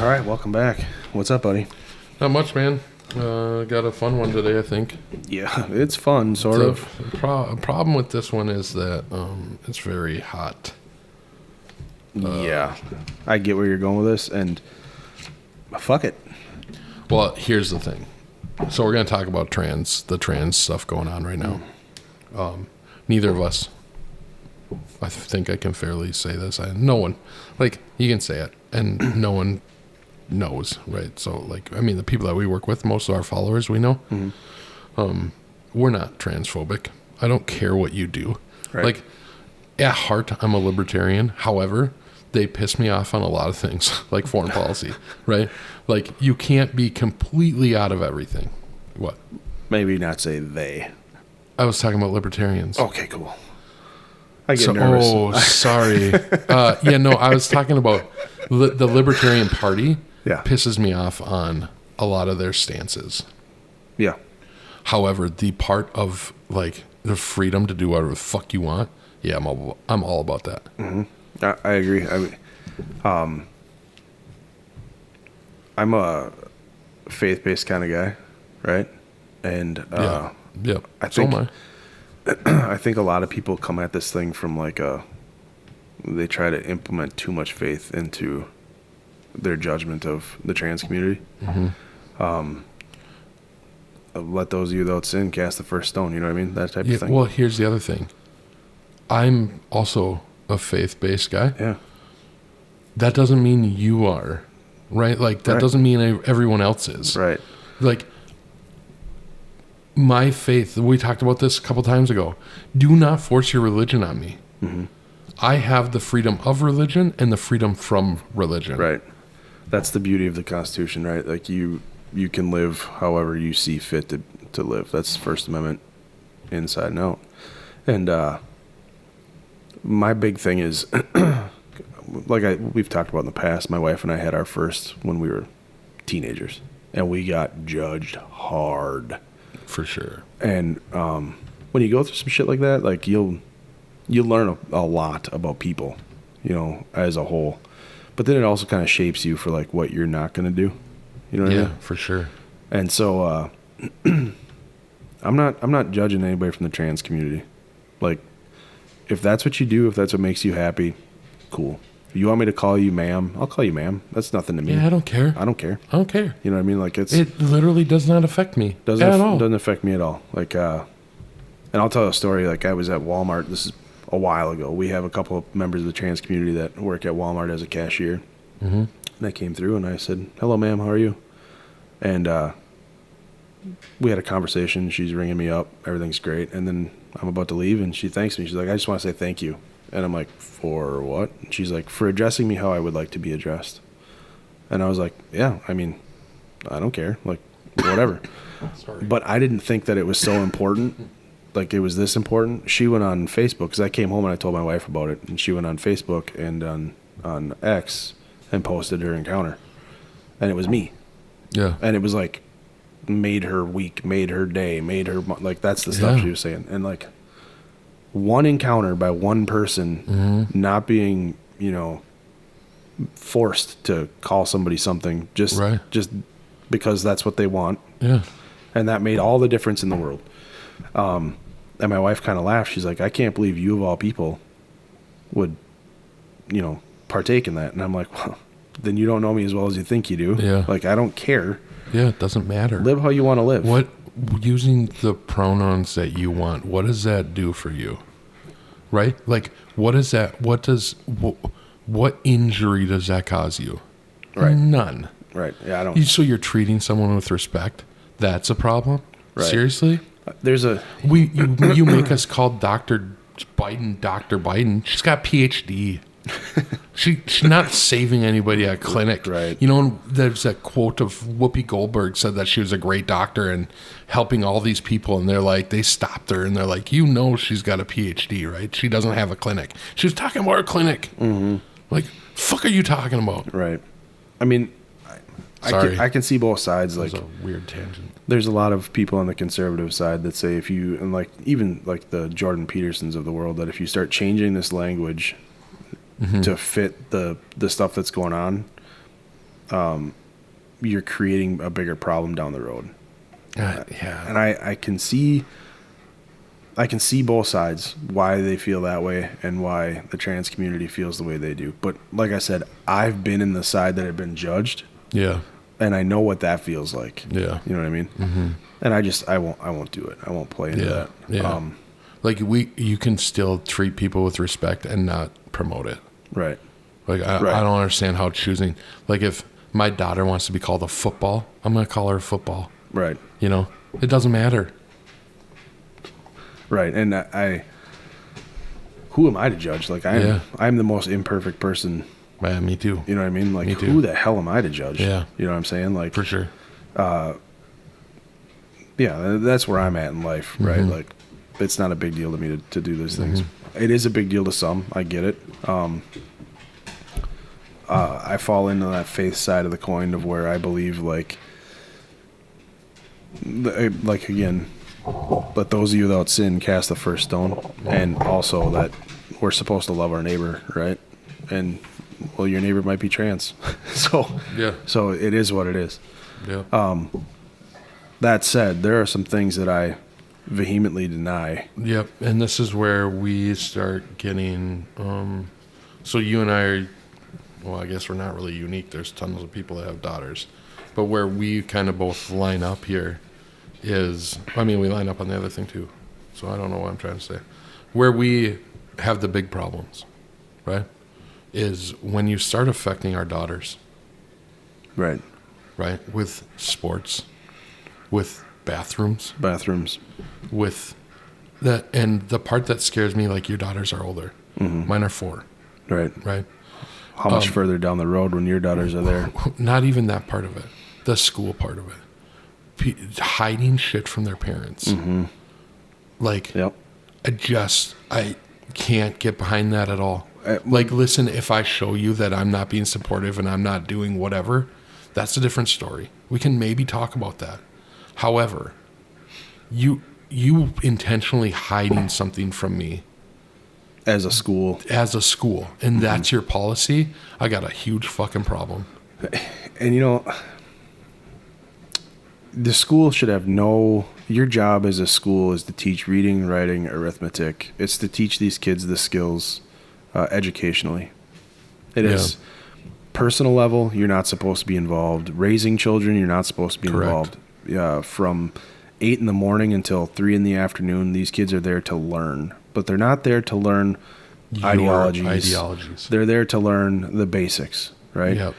All right, welcome back. What's up, buddy? Not much, man. Got a fun one today, I think. Yeah, it's fun, sort of. A problem with this one is that it's very hot. Yeah, I get where you're going with this, and fuck it. Well, here's the thing. So we're going to talk about the trans stuff going on right now. Neither of us, I think I can fairly say this. No one, like, you can say it, and no one knows, right? So, like, I mean, the people that we work with, most of our followers we know, we're not transphobic. I don't care what you do. Right. Like, at heart, I'm a libertarian. However, they piss me off on a lot of things, like foreign policy, right? Like, you can't be completely out of everything. What? Maybe not say they. I was talking about libertarians. Okay, cool. I get nervous. Oh, sorry. Yeah, no, I was talking about the Libertarian Party. Yeah. Pisses me off on a lot of their stances. Yeah. However, the part of, like, the freedom to do whatever the fuck you want, yeah, I'm all about that. Mm-hmm. I agree. I mean, I'm a faith-based kind of guy, right? And Yeah. I So think am I think a lot of people come at this thing from like they try to implement too much faith into their judgment of the trans community. Mm-hmm. Let those of you without sin cast the first stone. You know what I mean? That type of thing. Well, here's the other thing. I'm also a faith-based guy. Yeah. That doesn't mean you are, right? Like, that Right. doesn't mean everyone else is. Right. Like, my faith, we talked about this a couple times ago. Do not force your religion on me. Mm-hmm. I have the freedom of religion and the freedom from religion. Right. That's the beauty of the Constitution, right? Like you can live however you see fit to live. That's First Amendment inside and out. And my big thing is, like we've talked about in the past, my wife and I had our first when we were teenagers, and we got judged hard. For sure. And when you go through some shit like that, like you'll learn a lot about people, you know, as a whole. But then it also kind of shapes you for like what you're not going to do. You know what I mean? Yeah, for sure. And so I'm not judging anybody from the trans community. Like, if that's what you do, if that's what makes you happy, cool. If you want me to call you ma'am, I'll call you ma'am. That's nothing to me. Yeah, I don't care. I don't care. I don't care. You know what I mean? Like it literally does not affect me at all. Doesn't affect me at all. Like, and I'll tell a story. Like, I was at Walmart. This is a while ago. We have a couple of members of the trans community that work at Walmart as a cashier. Mm-hmm. And they came through, and I said, "Hello, ma'am. How are you?" And we had a conversation. She's ringing me up. Everything's great. And then I'm about to leave, and she thanks me. She's like, "I just want to say thank you." And I'm like, "For what?" And she's like, "For addressing me how I would like to be addressed." And I was like, "Yeah, I mean, I don't care. Like, whatever." Sorry. But I didn't think that it was so important. Like, it was this important. She went on Facebook, because I came home and I told my wife about it. And she went on Facebook and on X and posted her encounter. And it was me. Yeah. And it was like, made her week, made her day, made her, like, that's the stuff she was saying. And like, one encounter by one person not being, you know, forced to call somebody something just because that's what they want. Yeah. And that made all the difference in the world. And my wife kind of laughed. She's like, "I can't believe you of all people would, you know, partake in that." And I'm like, "Well, then you don't know me as well as you think you do." Yeah. Like, I don't care. Yeah, it doesn't matter. Live how you want to live. What, using the pronouns that you want, what does that do for you? Right? Like, what is that? What injury does that cause you? Right. None. Right. Yeah, I don't. So you're treating someone with respect. That's a problem? Right. Seriously? There's a... You make us call Dr. Biden. She's got PhD. She's not saving anybody at a clinic. Right. You know, there's that quote of Whoopi Goldberg said that she was a great doctor and helping all these people, and they're like, they stopped her and they're like, you know, she's got a PhD, right? She doesn't have a clinic. She was talking about her clinic. Mm-hmm. Like, fuck are you talking about? Right. I mean, I can see both sides. Like, that was a weird tangent. There's a lot of people on the conservative side that say if you, and like even like the Jordan Petersons of the world, that if you start changing this language to fit the stuff that's going on, you're creating a bigger problem down the road. Yeah. And I can see both sides, why they feel that way and why the trans community feels the way they do. But like I said, I've been in the side that have been judged. Yeah. And I know what that feels like. Yeah. You know what I mean? Mm-hmm. And I won't do it. I won't play into that. Yeah. Like you can still treat people with respect and not promote it. Right. Like I don't understand how choosing, like if my daughter wants to be called a football, I'm going to call her a football. Right. You know, it doesn't matter. Right. And who am I to judge? Like I'm the most imperfect person. Man, me too. You know what I mean? Like who the hell am I to judge? Yeah. You know what I'm saying? Like for sure. Yeah, that's where I'm at in life, right? Mm-hmm. Like it's not a big deal to me to do these things. It is a big deal to some. I get it. I fall into that faith side of the coin of where I believe like again, let those of you without sin cast the first stone, and also that we're supposed to love our neighbor, right? And well, your neighbor might be trans, so it is what it is. Yeah. That said, there are some things that I vehemently deny. Yep, and this is where we start getting. So you and I are, well, I guess we're not really unique. There's tons of people that have daughters, but where we kind of both line up here is, I mean, we line up on the other thing too. So I don't know what I'm trying to say. Where we have the big problems, right, is when you start affecting our daughters. Right. Right, with sports, with bathrooms, with that, and the part that scares me, like your daughters are older, mine are 4, right. How much further down the road when your daughters are there? Not even that part of it, the school part of it, hiding shit from their parents. Mm-hmm. Like, yep. I can't get behind that at all. Like, listen, if I show you that I'm not being supportive and I'm not doing whatever, that's a different story. We can maybe talk about that. However, you intentionally hiding something from me as a school, and that's your policy, I got a huge fucking problem. And you know, the school should have your job as a school is to teach reading, writing, arithmetic. It's to teach these kids the skills educationally. It is. Personal level, you're not supposed to be involved. Raising children, you're not supposed to be involved. From 8 in the morning until 3 in the afternoon, these kids are there to learn. But they're not there to learn ideologies. They're there to learn the basics, right? Yep.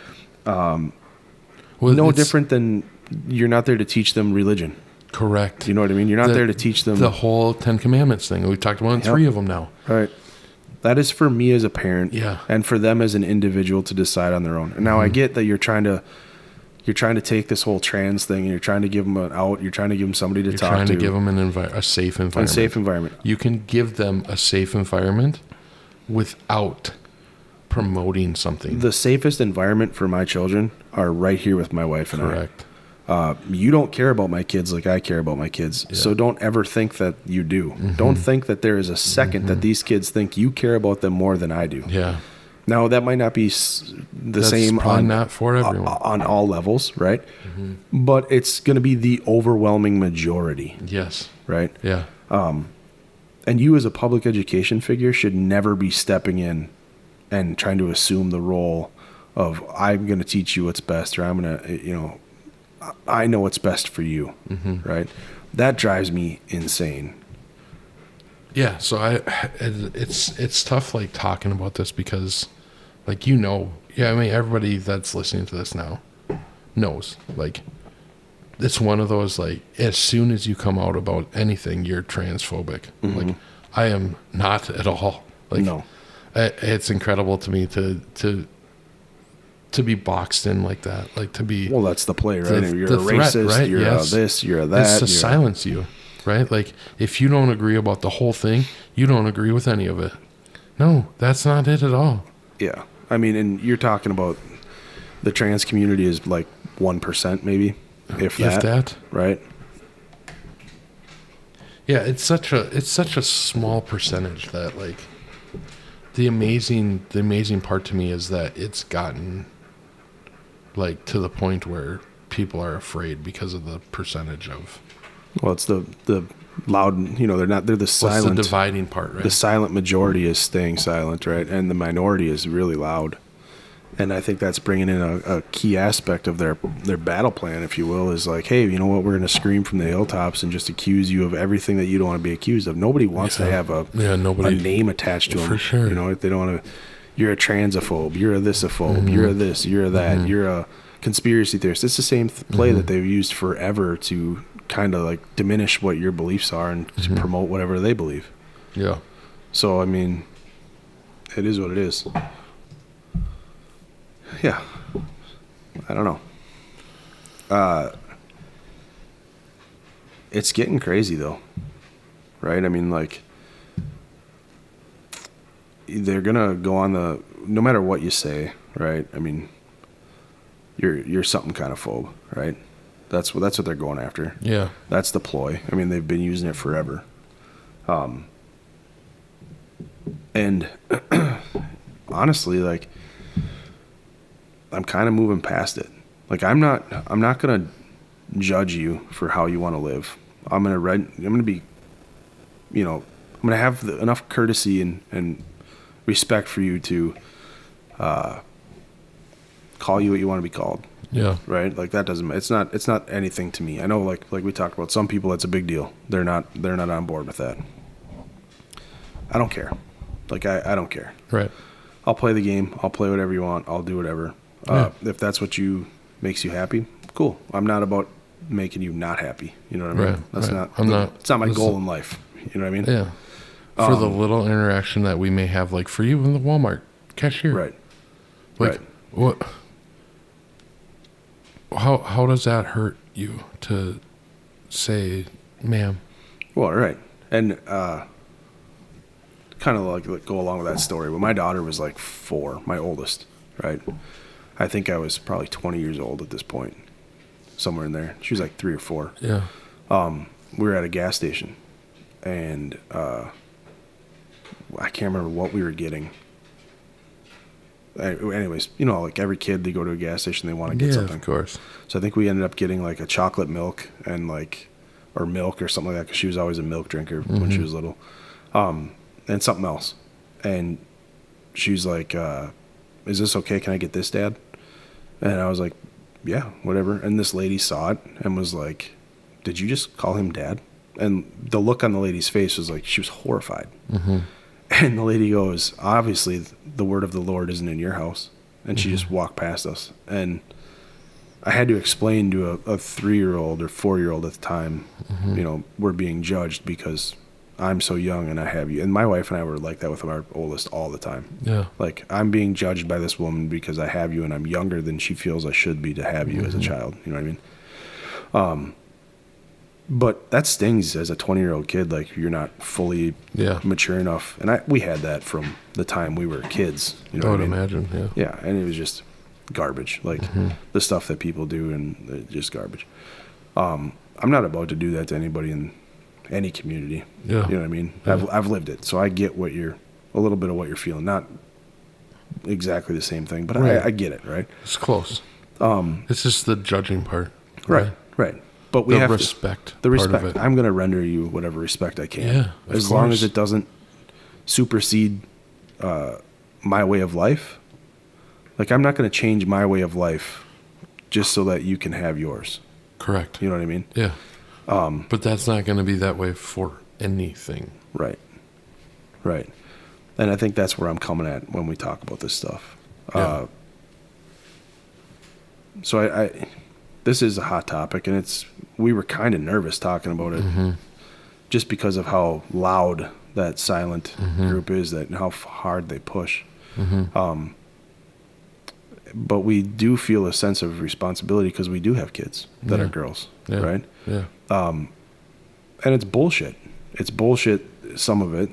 No different than you're not there to teach them religion. Correct. You know what I mean? You're not there to teach them the whole 10 Commandments thing. We've talked about 3 of them now. Right. That is for me as a parent, yeah, and for them as an individual to decide on their own. And now I get that you're trying to take this whole trans thing and you're trying to give them an out. You're trying to give them somebody to talk to. You're trying to give them a safe environment. A safe environment. You can give them a safe environment without promoting something. The safest environment for my children are right here with my wife and Correct. You don't care about my kids like I care about my kids. Yeah. So don't ever think that you do. Mm-hmm. Don't think that there is a second that these kids think you care about them more than I do. Yeah. Now, that might not be That's same not for everyone. On all levels, right? Mm-hmm. But it's going to be the overwhelming majority. Yes. Right? Yeah. And you as a public education figure should never be stepping in and trying to assume the role of, I'm going to teach you what's best, or I'm going to, I know what's best for you, right? That drives me insane. Yeah, so it's tough, like, talking about this because, like, I mean, everybody that's listening to this now knows, like, it's one of those, like, as soon as you come out about anything, you're transphobic. Mm-hmm. Like, I am not at all. Like, no. It's incredible to me to be boxed in like that, like to be. Well, that's the play, right? You're a racist, threat, right? You're this, you're that. It's to silence you, right? Like, if you don't agree about the whole thing, you don't agree with any of it. No, that's not it at all. Yeah. I mean, and you're talking about the trans community is like 1%, maybe, if that, right? Yeah, it's such a small percentage that, like, the amazing part to me is that it's gotten like to the point where people are afraid because of the percentage of. Well, it's the loud, they're the silent. What's the dividing part, right? The silent majority is staying silent, right? And the minority is really loud. And I think that's bringing in a key aspect of their battle plan, if you will, is like, hey, you know what? We're going to scream from the hilltops and just accuse you of everything that you don't want to be accused of. Nobody wants to have a name attached to them. For sure. They don't want to. You're a transophobe. You're a thisophobe. You're a this. You're a that. You're a conspiracy theorist. It's the same play that they've used forever to kind of like diminish what your beliefs are and to promote whatever they believe. Yeah. So, I mean, it is what it is. Yeah. I don't know. It's getting crazy though. Right? I mean, like, they're going to go on no matter what you say, right? I mean, you're something kind of phobe, right? That's what they're going after. Yeah. That's the ploy. I mean, they've been using it forever. And honestly, like, I'm kind of moving past it. Like, I'm not going to judge you for how you want to live. I'm going to be, I'm going to have enough courtesy and respect for you to call you what you want to be called. Yeah. Right? Like, that doesn't, it's not anything to me. I know, like we talked about, some people, that's a big deal. They're not on board with that. I don't care. Like, I don't care. Right. I'll play the game. I'll play whatever you want. I'll do whatever. If that's what makes you happy, cool. I'm not about making you not happy. You know what I mean? Right. It's not my goal in life. You know what I mean? Yeah. For the little interaction that we may have, like for you in the Walmart cashier. Right. Like, right. What? How does that hurt you to say, ma'am? Well, right. And kind of like go along with that story. When my daughter was like 4, my oldest, right? I think I was probably 20 years old at this point, somewhere in there. She was like 3 or 4. Yeah. We were at a gas station, and I can't remember what we were getting. Anyways, like every kid, they go to a gas station, they want to get something. Of course. So I think we ended up getting like a chocolate milk and or milk or something like that, because she was always a milk drinker when she was little, and something else. And she was like, is this okay? Can I get this, Dad? And I was like, yeah, whatever. And this lady saw it and was like, did you just call him Dad? And the look on the lady's face was like, she was horrified. Mm-hmm. And the lady goes, obviously the word of the Lord isn't in your house. And she just walked past us. And I had to explain to a 3-year-old or 4-year-old at the time, we're being judged because I'm so young and I have you. And my wife and I were like that with our oldest all the time. Yeah. Like, I'm being judged by this woman because I have you and I'm younger than she feels I should be to have you as a child. You know what I mean? But that stings as a 20-year-old kid. Like, you're not fully mature enough. And we had that from the time we were kids. You know I what would I mean? imagine, yeah. Yeah, and it was just garbage. Like, the stuff that people do, and just garbage. I'm not about to do that to anybody in any community. Yeah. You know what I mean? Yeah. I've lived it, so I get a little bit of what you're feeling. Not exactly the same thing, but I get it, right? It's close. It's just the judging part. Right. But we have respect. The respect. I'm going to render you whatever respect I can. Yeah, as long as it doesn't supersede my way of life. Like, I'm not going to change my way of life just so that you can have yours. Correct. You know what I mean? Yeah. But that's not going to be that way for anything. Right. And I think that's where I'm coming at when we talk about this stuff. Yeah. So I this is a hot topic, and we were kind of nervous talking about it just because of how loud that silent group is, and how hard they push. But we do feel a sense of responsibility because we do have kids that are girls, right? Yeah. And it's bullshit. It's bullshit, some of it,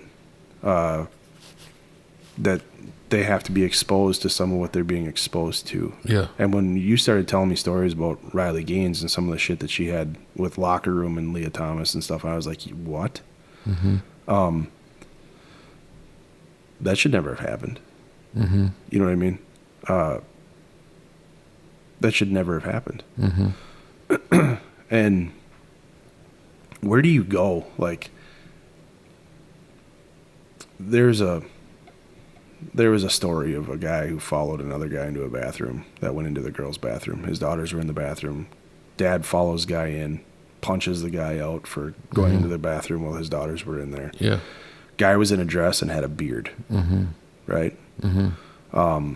that they have to be exposed to some of what they're being exposed to. Yeah. And when you started telling me stories about Riley Gaines and some of the shit that she had with Locker Room and Leah Thomas and stuff, I was like, what? That should never have happened. You know what I mean? that should never have happened. Mm-hmm. And where do you go? Like, there was a story of a guy who followed another guy into a bathroom that went into the girl's bathroom. His daughters were in the bathroom. Dad follows guy in, punches the guy out for going into the bathroom while his daughters were in there. Yeah. Guy was in a dress and had a beard. Mm-hmm. Right? Mm-hmm.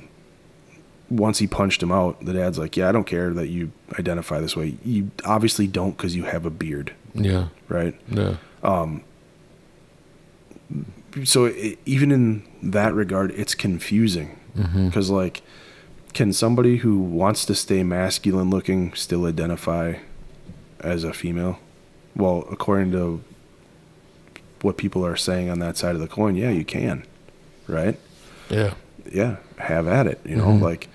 Once he punched him out, the dad's like, yeah, I don't care that you identify this way. You obviously don't because you have a beard. Yeah. Right? Yeah. So even in that regard, it's confusing. Because, like, can somebody who wants to stay masculine looking still identify as a female? Well, according to what people are saying on that side of the coin, yeah, you can. Right? Yeah. Yeah, have at it, you know, like,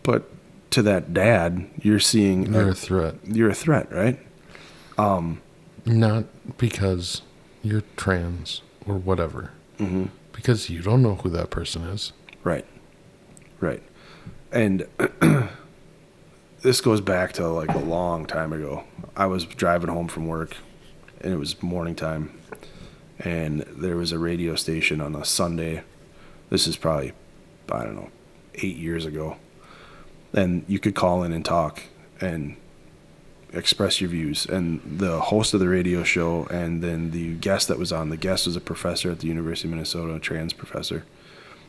but to that dad, you're seeing You're a threat. You're a threat, right? Not because you're trans or whatever. Because you don't know who that person is. Right. And this goes back to like a long time ago. I was driving home from work and it was morning time and there was a radio station on a Sunday. This is probably, I don't know, 8 years ago. And you could call in and talk and express your views. And the host of the radio show and then the guest that was on, the guest was a professor at the University of Minnesota, a trans professor.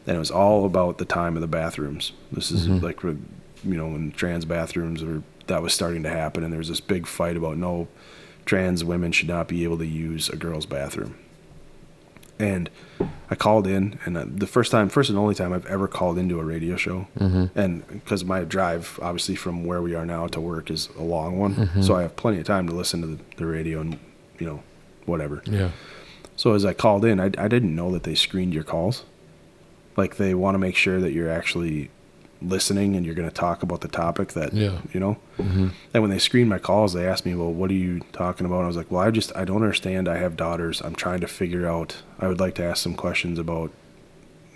And it was all about the time of the bathrooms. This is like, you know, when trans bathrooms that was starting to happen. And there was this big fight about no, trans women should not be able to use a girl's bathroom. And I called in, and the first and only time I've ever called into a radio show. And because my drive, obviously, from where we are now to work is a long one. So I have plenty of time to listen to the radio and, you know, whatever. Yeah. So as I called in, I didn't know that they screened your calls. Like, they want to make sure that you're actually listening and you're going to talk about the topic that, you know. And when they screened my calls, they asked me, well, what are you talking about? And I was like, well, I don't understand. I have daughters. I'm trying to figure out, I would like to ask some questions about,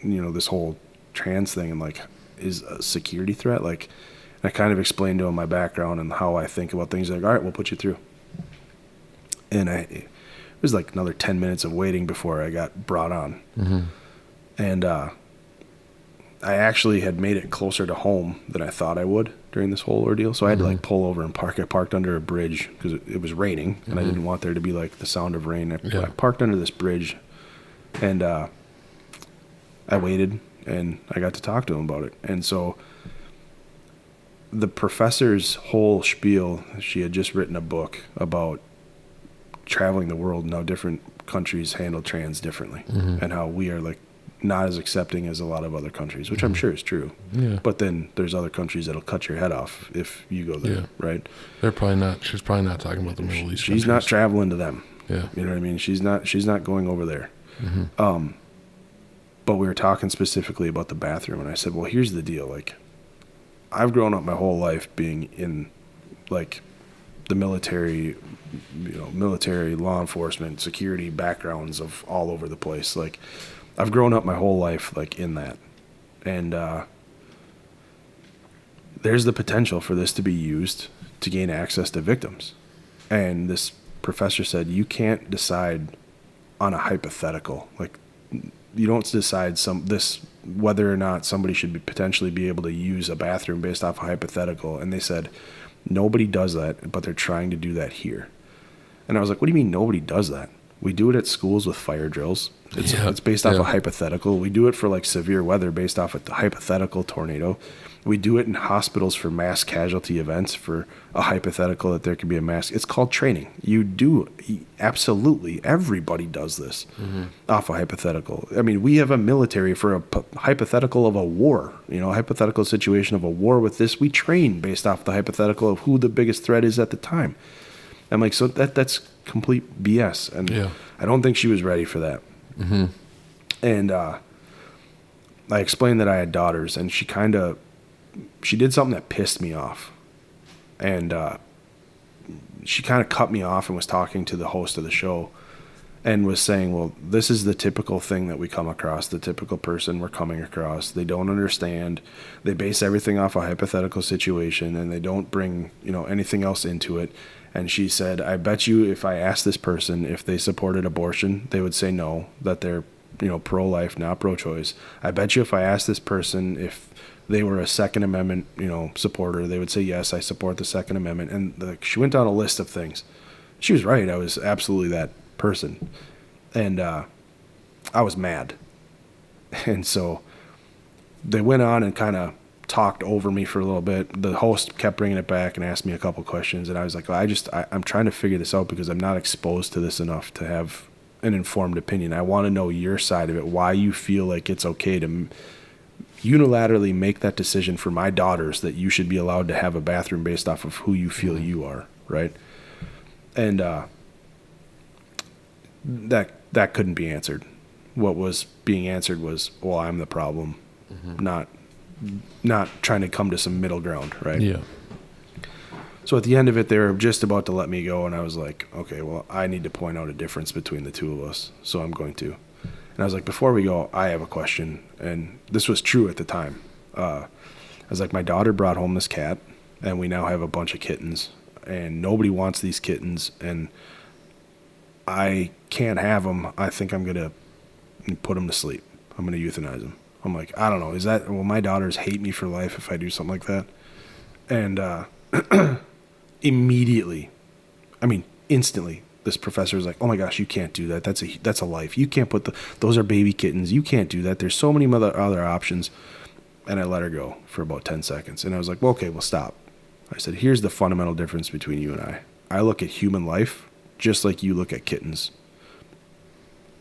you know, this whole trans thing and like, is a security threat. Like, and I kind of explained to them my background and how I think about things. Like, all right, we'll put you through. And it was like another 10 minutes of waiting before I got brought on. And, I actually had made it closer to home than I thought I would during this whole ordeal. So I had to like pull over and park. I parked under a bridge because it was raining and I didn't want there to be like the sound of rain. I parked under this bridge and I waited and I got to talk to him about it. And so the professor's whole spiel, she had just written a book about traveling the world and how different countries handle trans differently and how we are like not as accepting as a lot of other countries, which I'm sure is true. Yeah. But then there's other countries that'll cut your head off if you go there, right? They're probably not. She's probably not talking about the Middle East. She's not traveling to them. Yeah. You know what I mean? She's not going over there. But we were talking specifically about the bathroom, and I said, well, here's the deal. Like, I've grown up my whole life being in, like, the military, you know, military, law enforcement, security backgrounds of all over the place. Like, I've grown up my whole life, like, in that. And there's the potential for this to be used to gain access to victims. And this professor said, you can't decide on a hypothetical. Like, you don't decide whether or not somebody should potentially be able to use a bathroom based off a hypothetical. And they said, nobody does that, but they're trying to do that here. And I was like, what do you mean nobody does that? We do it at schools with fire drills. It's based off a hypothetical. We do it for like severe weather based off a hypothetical tornado. We do it in hospitals for mass casualty events for a hypothetical that there could be a mass. It's called training. You do, absolutely, everybody does this off a hypothetical. I mean, we have a military for a hypothetical of a war, you know, a hypothetical situation of a war with this. We train based off the hypothetical of who the biggest threat is at the time. I'm like, so that's complete BS. And I don't think she was ready for that. And I explained that I had daughters, and she did something that pissed me off. And she kind of cut me off and was talking to the host of the show. and was saying, well, this is the typical thing that we come across, the typical person we're coming across. They don't understand. They base everything off a hypothetical situation, and they don't bring, anything else into it. And she said, I bet you if I asked this person if they supported abortion, they would say no, that they're, pro-life, not pro-choice. I bet you if I asked this person if they were a Second Amendment, supporter, they would say, yes, I support the Second Amendment. And she went down a list of things. She was right. I was absolutely that person. And I was mad. And so they went on and kind of talked over me for a little bit. The host kept bringing it back and asked me a couple questions. And I was like, I'm trying to figure this out because I'm not exposed to this enough to have an informed opinion. I want to know your side of it, why you feel like it's okay to unilaterally make that decision for my daughters that you should be allowed to have a bathroom based off of who you feel you are, right? And that couldn't be answered. What was being answered was, well, I'm the problem, not trying to come to some middle ground, right? Yeah. So at the end of it, they were just about to let me go, and I was like, okay, well, I need to point out a difference between the two of us, so I'm going to. And I was like, before we go, I have a question, and this was true at the time. I was like, my daughter brought home this cat, and we now have a bunch of kittens, and nobody wants these kittens, and I can't have them. I think I'm going to put them to sleep. I'm going to euthanize them. I'm like, I don't know. Will my daughters hate me for life if I do something like that? And instantly, this professor was like, oh my gosh, you can't do that. That's a life. You can't those are baby kittens. You can't do that. There's so many other options. And I let her go for about 10 seconds. And I was like, well, okay, well, stop. I said, here's the fundamental difference between you and I. I look at human life just like you look at kittens.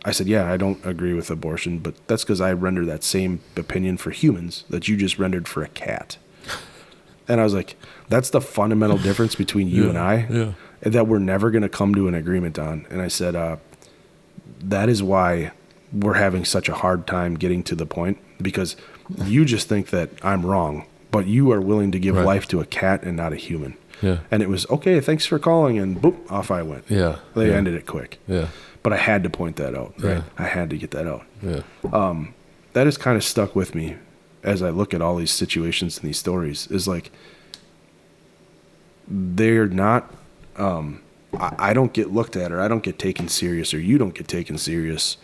I said, yeah, I don't agree with abortion, but that's because I render that same opinion for humans that you just rendered for a cat. And I was like, that's the fundamental difference between you and I that we're never going to come to an agreement on. And I said, that is why we're having such a hard time getting to the point, because you just think that I'm wrong, but you are willing to give life to a cat and not a human. Yeah. And it was, okay, thanks for calling, and boop, off I went. Yeah. They ended it quick. Yeah. But I had to point that out, right? Yeah. I had to get that out. Yeah. That has kind of stuck with me as I look at all these situations and these stories, is like, they're not, I don't get looked at, or I don't get taken serious, or you don't get taken serious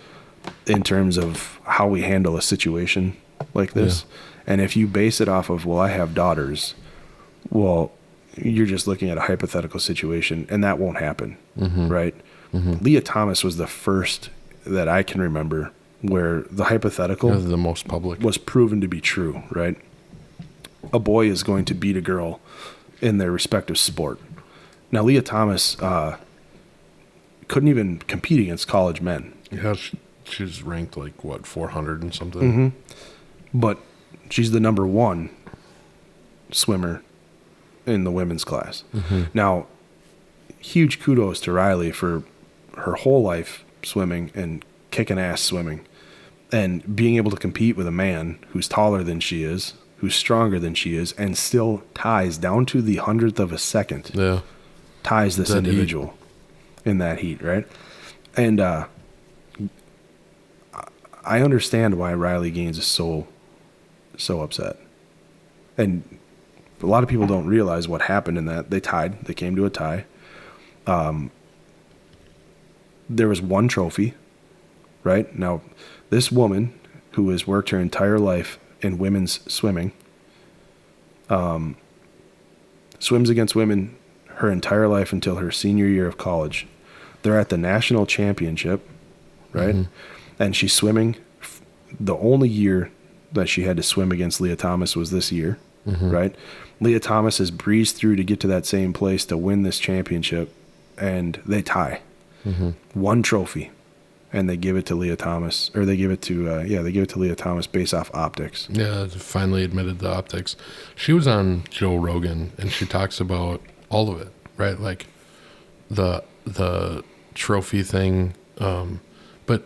in terms of how we handle a situation like this. Yeah. And if you base it off of, well, I have daughters, well, you're just looking at a hypothetical situation, and that won't happen, right? Leah Thomas was the first that I can remember where the hypothetical the most public was proven to be true, right? A boy is going to beat a girl in their respective sport. Now, Leah Thomas couldn't even compete against college men. Yeah, she's ranked like, 400 and something? But she's the number one swimmer in the women's class. Now, huge kudos to Riley for her whole life swimming and kicking ass swimming, and being able to compete with a man who's taller than she is, who's stronger than she is, and still ties down to the 100th of a second. Yeah. Ties this individual in that heat, right? And I understand why Riley Gaines is so upset. And a lot of people don't realize what happened in that. They tied. They came to a tie. There was one trophy, right? Now, this woman who has worked her entire life in women's swimming, swims against women her entire life until her senior year of college. They're at the national championship, right? And she's swimming. The only year that she had to swim against Leah Thomas was this year, right? Leah Thomas has breezed through to get to that same place to win this championship, and they tie. One trophy, and they give it to Leah Thomas, or they give it to Leah Thomas based off optics. Yeah, finally admitted the optics. She was on Joe Rogan, and she talks about all of it, right? Like the trophy thing. But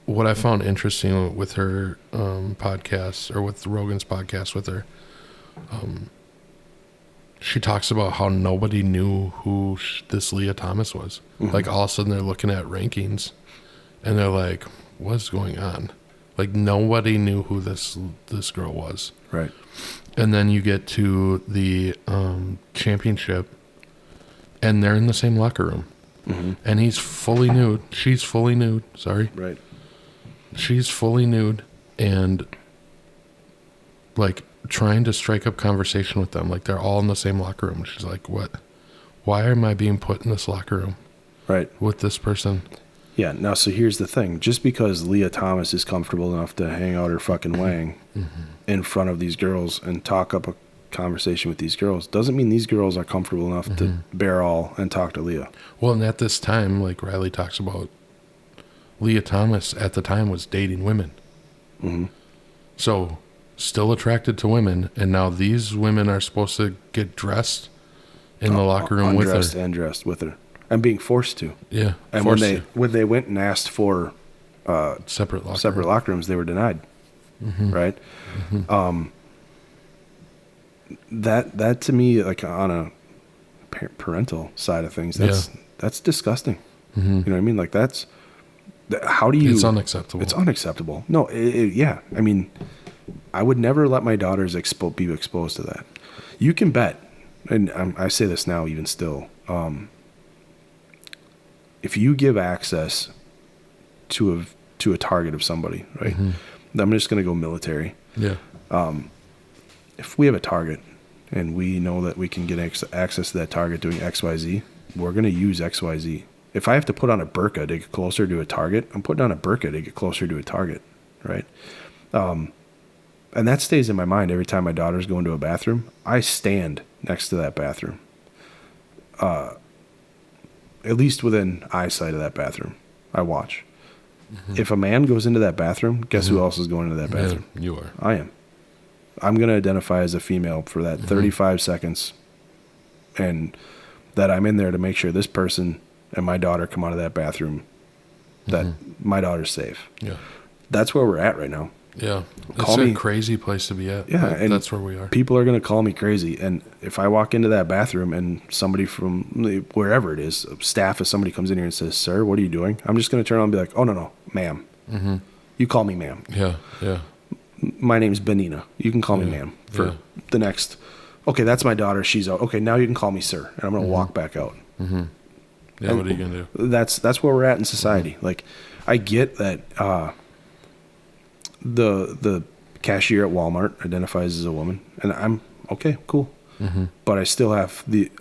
what I found interesting with her podcast, or with Rogan's podcast with her, she talks about how nobody knew who this Leah Thomas was. Mm-hmm. Like all of a sudden they're looking at rankings and they're like, what's going on? Like nobody knew who this girl was. Right. And then you get to the championship and they're in the same locker room. Mm-hmm. And he's fully nude. She's fully nude. Sorry. Right. She's fully nude and like trying to strike up conversation with them. Like they're all in the same locker room. She's like, what? Why am I being put in this locker room? Right. With this person? Yeah. Now, so here's the thing. Just because Leah Thomas is comfortable enough to hang out her fucking wang in front of these girls and talk up a conversation with these girls doesn't mean these girls are comfortable enough to bear all and talk to Leah. Well, and at this time, like Riley talks about, Leah Thomas at the time was dating women. Mm-hmm. So still attracted to women, and now these women are supposed to get dressed in the locker room with her. Undressed and dressed with her. And being forced to. Yeah. And when they went and asked for separate locker locker rooms, they were denied. Right? Mm-hmm. That to me, like on a parental side of things, that's disgusting. You know what I mean? Like how do you? It's unacceptable. It's unacceptable. No, yeah. I mean, I would never let my daughters be exposed to that. You can bet, and I say this now even still, if you give access to a target of somebody, right? I'm just going to go military. Yeah. If we have a target and we know that we can get access to that target doing XYZ, we're going to use XYZ. If I have to put on a burqa to get closer to a target, I'm putting on a burqa to get closer to a target, right? And that stays in my mind every time my daughters go into a bathroom. I stand next to that bathroom, at least within eyesight of that bathroom. I watch. If a man goes into that bathroom, guess who else is going into that bathroom? Yeah, you are. I am. I'm going to identify as a female for that 35 seconds, and that I'm in there to make sure this person and my daughter come out of that bathroom, that my daughter's safe. Yeah. That's where we're at right now. Yeah. It's a crazy place to be at. Yeah. And that's where we are. People are going to call me crazy. And if I walk into that bathroom and somebody from wherever it is, staff, if somebody comes in here and says, "Sir, what are you doing?" I'm just going to turn around and be like, "Oh, no, ma'am. You call me ma'am. Yeah. Yeah. My name's Benina. You can call me ma'am for the next. Okay, that's my daughter. She's out. Okay, now you can call me sir." And I'm going to walk back out. Yeah. And what are you going to do? That's where we're at in society. Like, I get that the cashier at Walmart identifies as a woman, and I'm okay, cool. But I still have the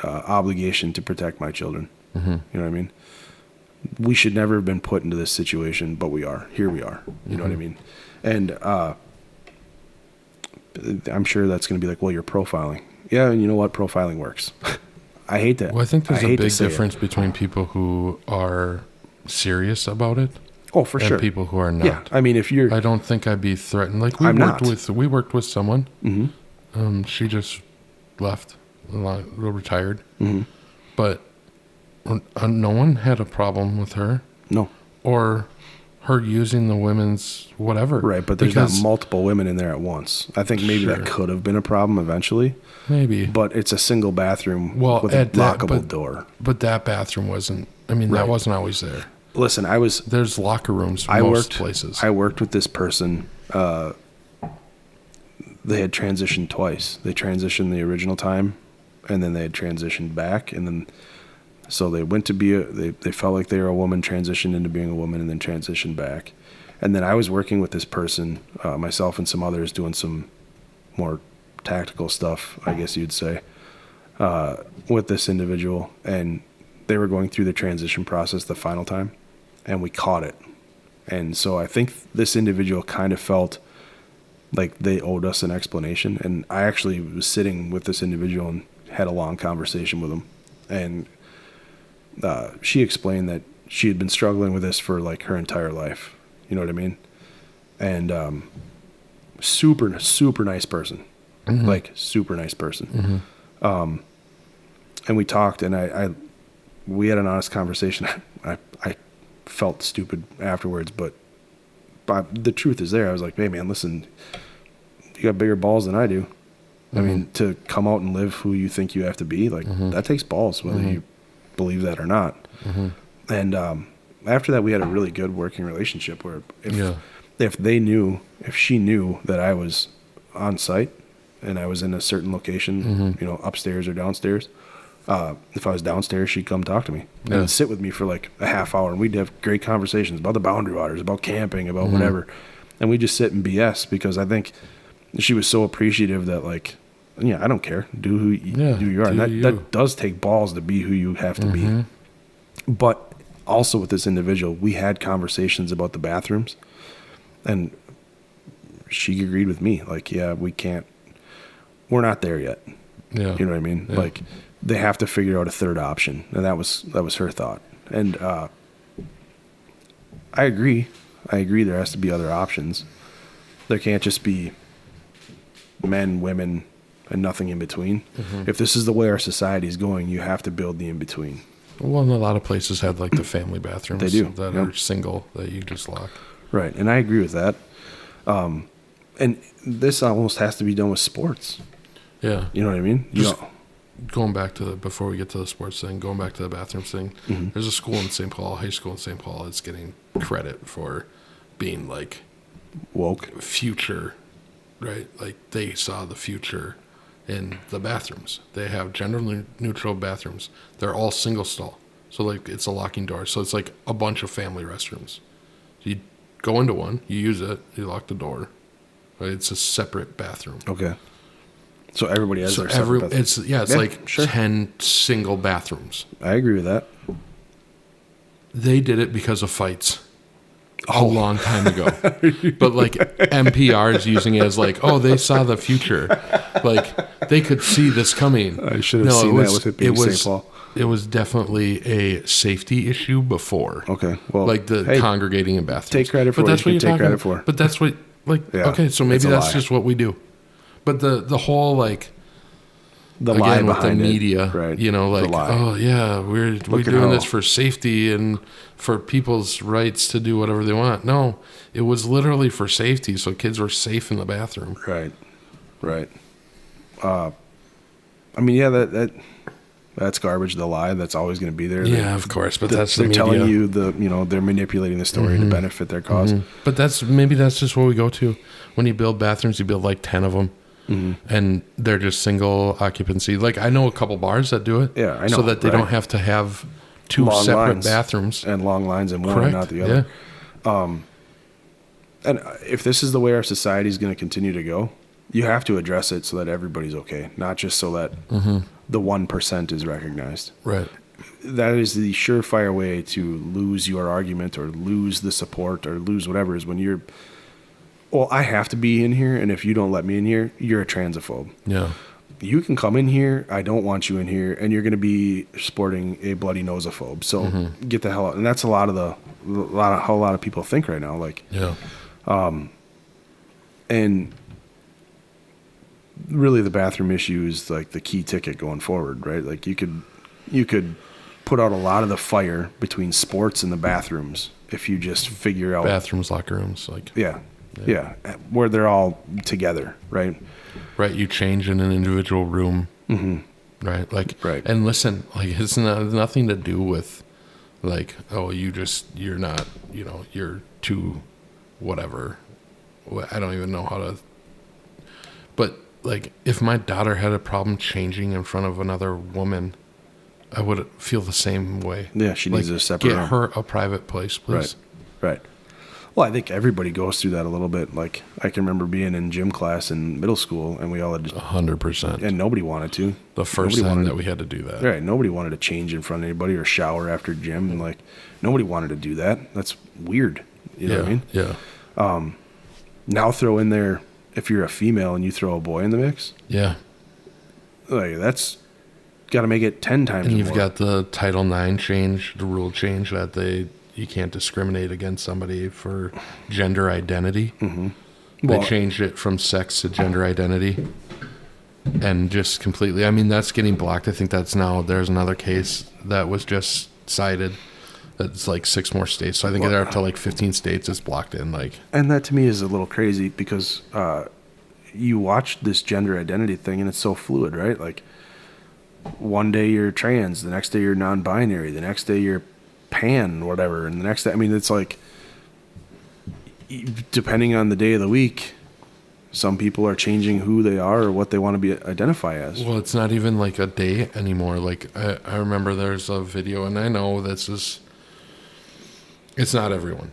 obligation to protect my children. You know what I mean? We should never have been put into this situation, but we are. Here we are. You know what I mean? And I'm sure that's going to be like, well, you're profiling. Yeah, and you know what? Profiling works. I hate that. Well, I think there's a big difference between people who are serious about it. Oh, for sure. And people who are not. Yeah, I mean, if you're... I don't think I'd be threatened. Like, we worked with someone. She just left, retired. But no one had a problem with her. No. Or her using the women's whatever. Right, but there's not multiple women in there at once. I think maybe that could have been a problem eventually. Maybe. But it's a single bathroom with a lockable door. But that bathroom wasn't... I mean, that wasn't always there. Listen, There's locker rooms most places. I worked with this person. They had transitioned twice. They transitioned the original time, and then they had transitioned back, and then... So they went to be they felt like they were a woman, transitioned into being a woman, and then transitioned back. And then I was working with this person, myself and some others, doing some more tactical stuff, I guess you'd say, with this individual. And they were going through the transition process the final time, and we caught it. And so I think this individual kind of felt like they owed us an explanation. And I actually was sitting with this individual and had a long conversation with him. And she explained that she had been struggling with this for like her entire life. You know what I mean? And super, super nice person. Like, super nice person. And we talked, and we had an honest conversation. I felt stupid afterwards, but the truth is there. I was like, "Hey, man, listen, you got bigger balls than I do. I mean, to come out and live who you think you have to be, like that takes balls, whether you believe that or not. And after that, we had a really good working relationship where if she knew that I was on site and I was in a certain location, you know, upstairs or downstairs, if I was downstairs, she'd come talk to me and sit with me for like a half hour, and we'd have great conversations about the boundary waters, about camping, about whatever. And we just sit and BS, because I think she was so appreciative that, like, I don't care. Do who you are. And that does take balls to be who you have to be. But also with this individual, we had conversations about the bathrooms, and she agreed with me. Like, we're not there yet. Yeah. You know what I mean? Yeah. Like, they have to figure out a third option. And that was her thought. And I agree. There has to be other options. There can't just be men, women, and nothing in between. If this is the way our society is going, you have to build the in-between. Well, and a lot of places have like the family bathrooms. They do. That are single, that you just lock. Right, and I agree with that. And this almost has to be done with sports. Yeah. You know what I mean? Going back to before we get to the sports thing, going back to the bathrooms thing, there's a school in St. Paul, high school in St. Paul, that's getting credit for being like woke, future, right? Like, they saw the future in the bathrooms. They have gender neutral bathrooms. They're all single stall, so like it's a locking door. So it's like a bunch of family restrooms. You go into one, you use it, you lock the door. Right? It's a separate bathroom. Okay. So everybody has their separate bathroom. It's like 10 single bathrooms. I agree with that. They did it because of fights a long time ago. But like NPR is using it as like, they saw the future. Like, they could see this coming. I should have seen that with it being St. Paul. It was definitely a safety issue before. Okay. Well, like congregating in bathrooms. Take credit for what you take credit for. But that's what, okay, so maybe that's just what we do. But the whole, like, the again, lie with behind the media, right. You know, like, we're doing this for safety and for people's rights to do whatever they want. No, it was literally for safety, so kids were safe in the bathroom. Right. I mean, that's garbage. The lie, that's always going to be there. Yeah, of course, but that's the they're media. telling you they're manipulating the story to benefit their cause. But that's just what we go to when you build bathrooms. You build like 10 of them. And they're just single occupancy. Like, I know a couple bars that do it. Yeah, I know. So that they don't have to have two long separate lines bathrooms. and long lines in one and not the other. Yeah. And if this is the way our society is going to continue to go, you have to address it so that everybody's okay, not just so that the 1% is recognized. Right. That is the surefire way to lose your argument or lose the support or lose whatever, is when you're, I have to be in here, and if you don't let me in here, you're a transphobe. Yeah. You can come in here, I don't want you in here, and you're going to be sporting a bloody nosophobe. So get the hell out. And that's a lot of how a lot of people think right now. Like, yeah. And really the bathroom issue is like the key ticket going forward, right? Like, you could put out a lot of the fire between sports and the bathrooms if you just figure out bathrooms, locker rooms, like yeah, where they're all together, right? Right, you change in an individual room, right? Like, right. And listen, like, it's nothing to do with, like, you're not, you're too, whatever. I don't even know how to. But like, if my daughter had a problem changing in front of another woman, I would feel the same way. Yeah, she needs a separate room. Get her a private place, please. Right. Well, I think everybody goes through that a little bit. Like, I can remember being in gym class in middle school, and we all had 100%. And nobody wanted to. The first time that we had to do that. Right. Nobody wanted to change in front of anybody or shower after gym. And, like, nobody wanted to do that. That's weird. You know what I mean? Yeah. Now throw in there, if you're a female and you throw a boy in the mix. Yeah. Like, that's got to make it 10 times more. And you've got the Title IX change, the rule change that you can't discriminate against somebody for gender identity. They changed it from sex to gender identity, and just completely. I mean, that's getting blocked. I think there's another case that was just cited. That's like 6 more states. So I think they're up to like 15 states. It's blocked in, like. And that to me is a little crazy because you watch this gender identity thing and it's so fluid, right? Like one day you're trans, the next day you're non-binary, the next day you're pan, whatever, and the next day, I mean, it's like, depending on the day of the week, some people are changing who they are or what they want to be identify as. Well, it's not even like a day anymore. Like I remember there's a video, and I know it's not everyone,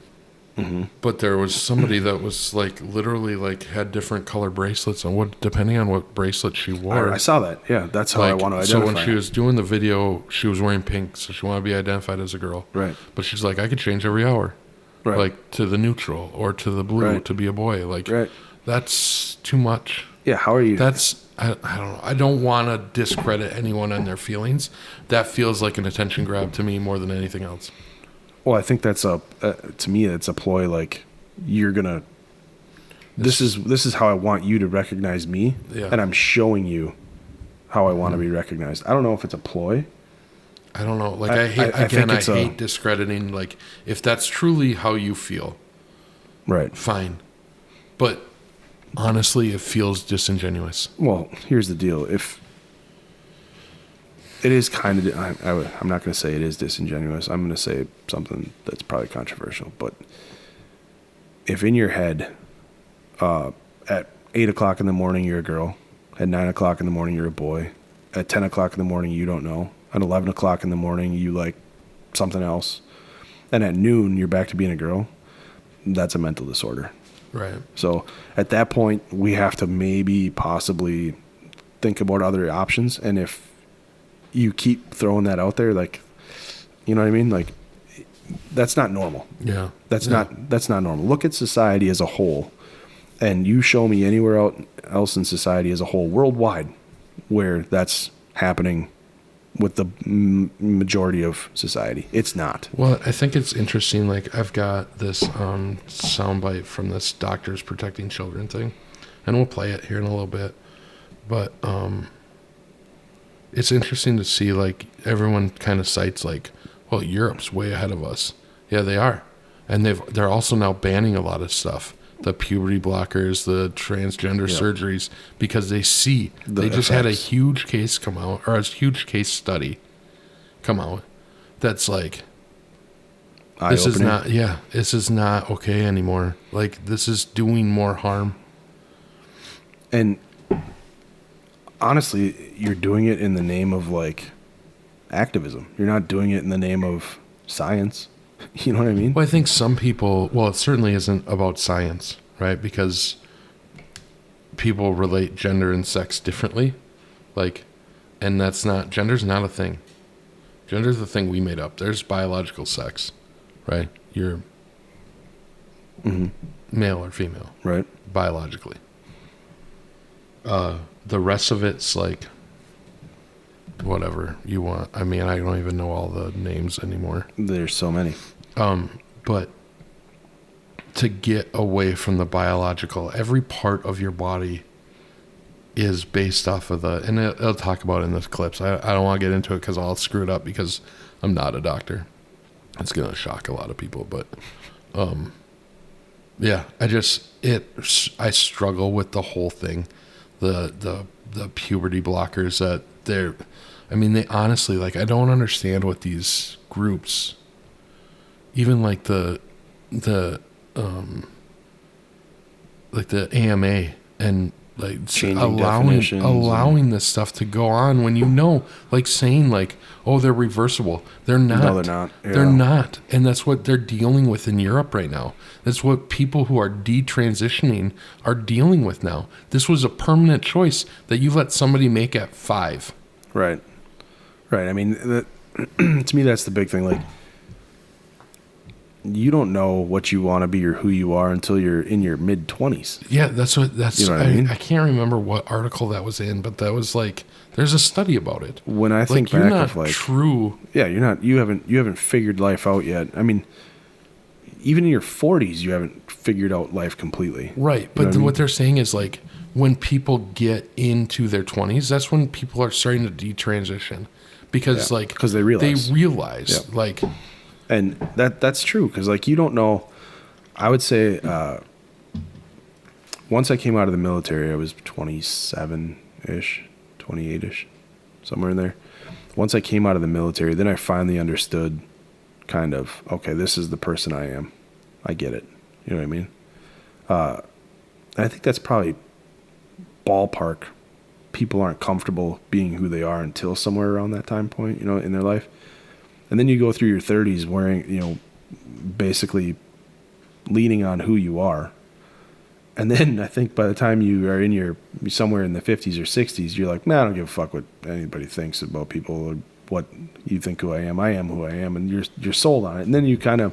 but there was somebody that was like literally like had different color bracelets on depending on what bracelet she wore. I saw that. Yeah, that's how I want to identify. So when she was doing the video, she was wearing pink, so she wanted to be identified as a girl. Right. But she's like, I could change every hour, right, like to the neutral or to the blue right, to be a boy. Like, right. That's too much. Yeah, how are you? I don't know. I don't want to discredit anyone and their feelings. That feels like an attention grab to me more than anything else. Well, I think that's to me, it's a ploy. Like, you're gonna. This is how I want you to recognize me, and I'm showing you how I want to be recognized. I don't know if it's a ploy. I don't know. Like, I hate discrediting. Like, if that's truly how you feel, right? Fine, but honestly, it feels disingenuous. Well, here's the deal. If it is kind of, I'm not going to say it is disingenuous. I'm going to say something that's probably controversial. But if in your head, at 8 o'clock in the morning, you're a girl. At 9 o'clock in the morning, you're a boy. At 10 o'clock in the morning, you don't know. At 11 o'clock in the morning, you like something else. And at noon, you're back to being a girl. That's a mental disorder. Right. So at that point, we have to maybe possibly think about other options. And if you keep throwing that out there, like, you know what I mean? Like, that's not normal. Yeah. That's not normal. Look at society as a whole, and you show me anywhere else in society as a whole, worldwide, where that's happening with the majority of society. It's not. Well, I think it's interesting. Like, I've got this soundbite from this Doctors Protecting Children thing, and we'll play it here in a little bit. But it's interesting to see, like, everyone kind of cites, like, well, Europe's way ahead of us. Yeah, they are. And they're also now banning a lot of stuff. The puberty blockers, the transgender surgeries, because they see they just had a huge case come out, or a huge case study come out that's like, this is not okay anymore. Like, this is doing more harm. And honestly, you're doing it in the name of like activism. You're not doing it in the name of science. You know what I mean? Well, I think some people, well, it certainly isn't about science, right? Because people relate gender and sex differently. Like, and gender's not a thing. Gender's the thing we made up. There's biological sex, right? You're male or female. Right. Biologically. The rest of it's like, whatever you want. I mean, I don't even know all the names anymore. There's so many. But to get away from the biological, every part of your body is based off of and it'll talk about it in this clips. I don't want to get into it because I'll screw it up because I'm not a doctor. It's going to shock a lot of people, but, yeah, I struggle with the whole thing. The puberty blockers that they honestly, like, I don't understand what these groups, even like the AMA and like allowing this stuff to go on when, you know, like saying like, oh, they're reversible. They're not. No, they're not. Yeah. They're not. And that's what they're dealing with in Europe right now. That's what people who are detransitioning are dealing with now. This was a permanent choice that you let somebody make at 5. Right. I mean, to me, that's the big thing. Like, you don't know what you want to be or who you are until you're in your mid-20s. Yeah, that's you know what I mean? I can't remember what article that was in, but that was like, there's a study about it. When I think like, back you're not of like true. Yeah, you haven't figured life out yet. I mean, even in your 40s, you haven't figured out life completely. Right, but what they're saying is like, when people get into their 20s, that's when people are starting to detransition. Because because they realize like, and that's true, because like, you don't know. I would say once I came out of the military, I was 27-ish, 28-ish, somewhere in there. Once I came out of the military, then I finally understood kind of, okay, this is the person I am. I get it. You know what I mean? I think that's probably ballpark. People aren't comfortable being who they are until somewhere around that time point, in their life. And then you go through your 30s wearing, basically leaning on who you are. And then I think by the time you are somewhere in the 50s or 60s, you're like, man, I don't give a fuck what anybody thinks about people or what you think who I am. I am who I am. And you're sold on it. And then you kind of,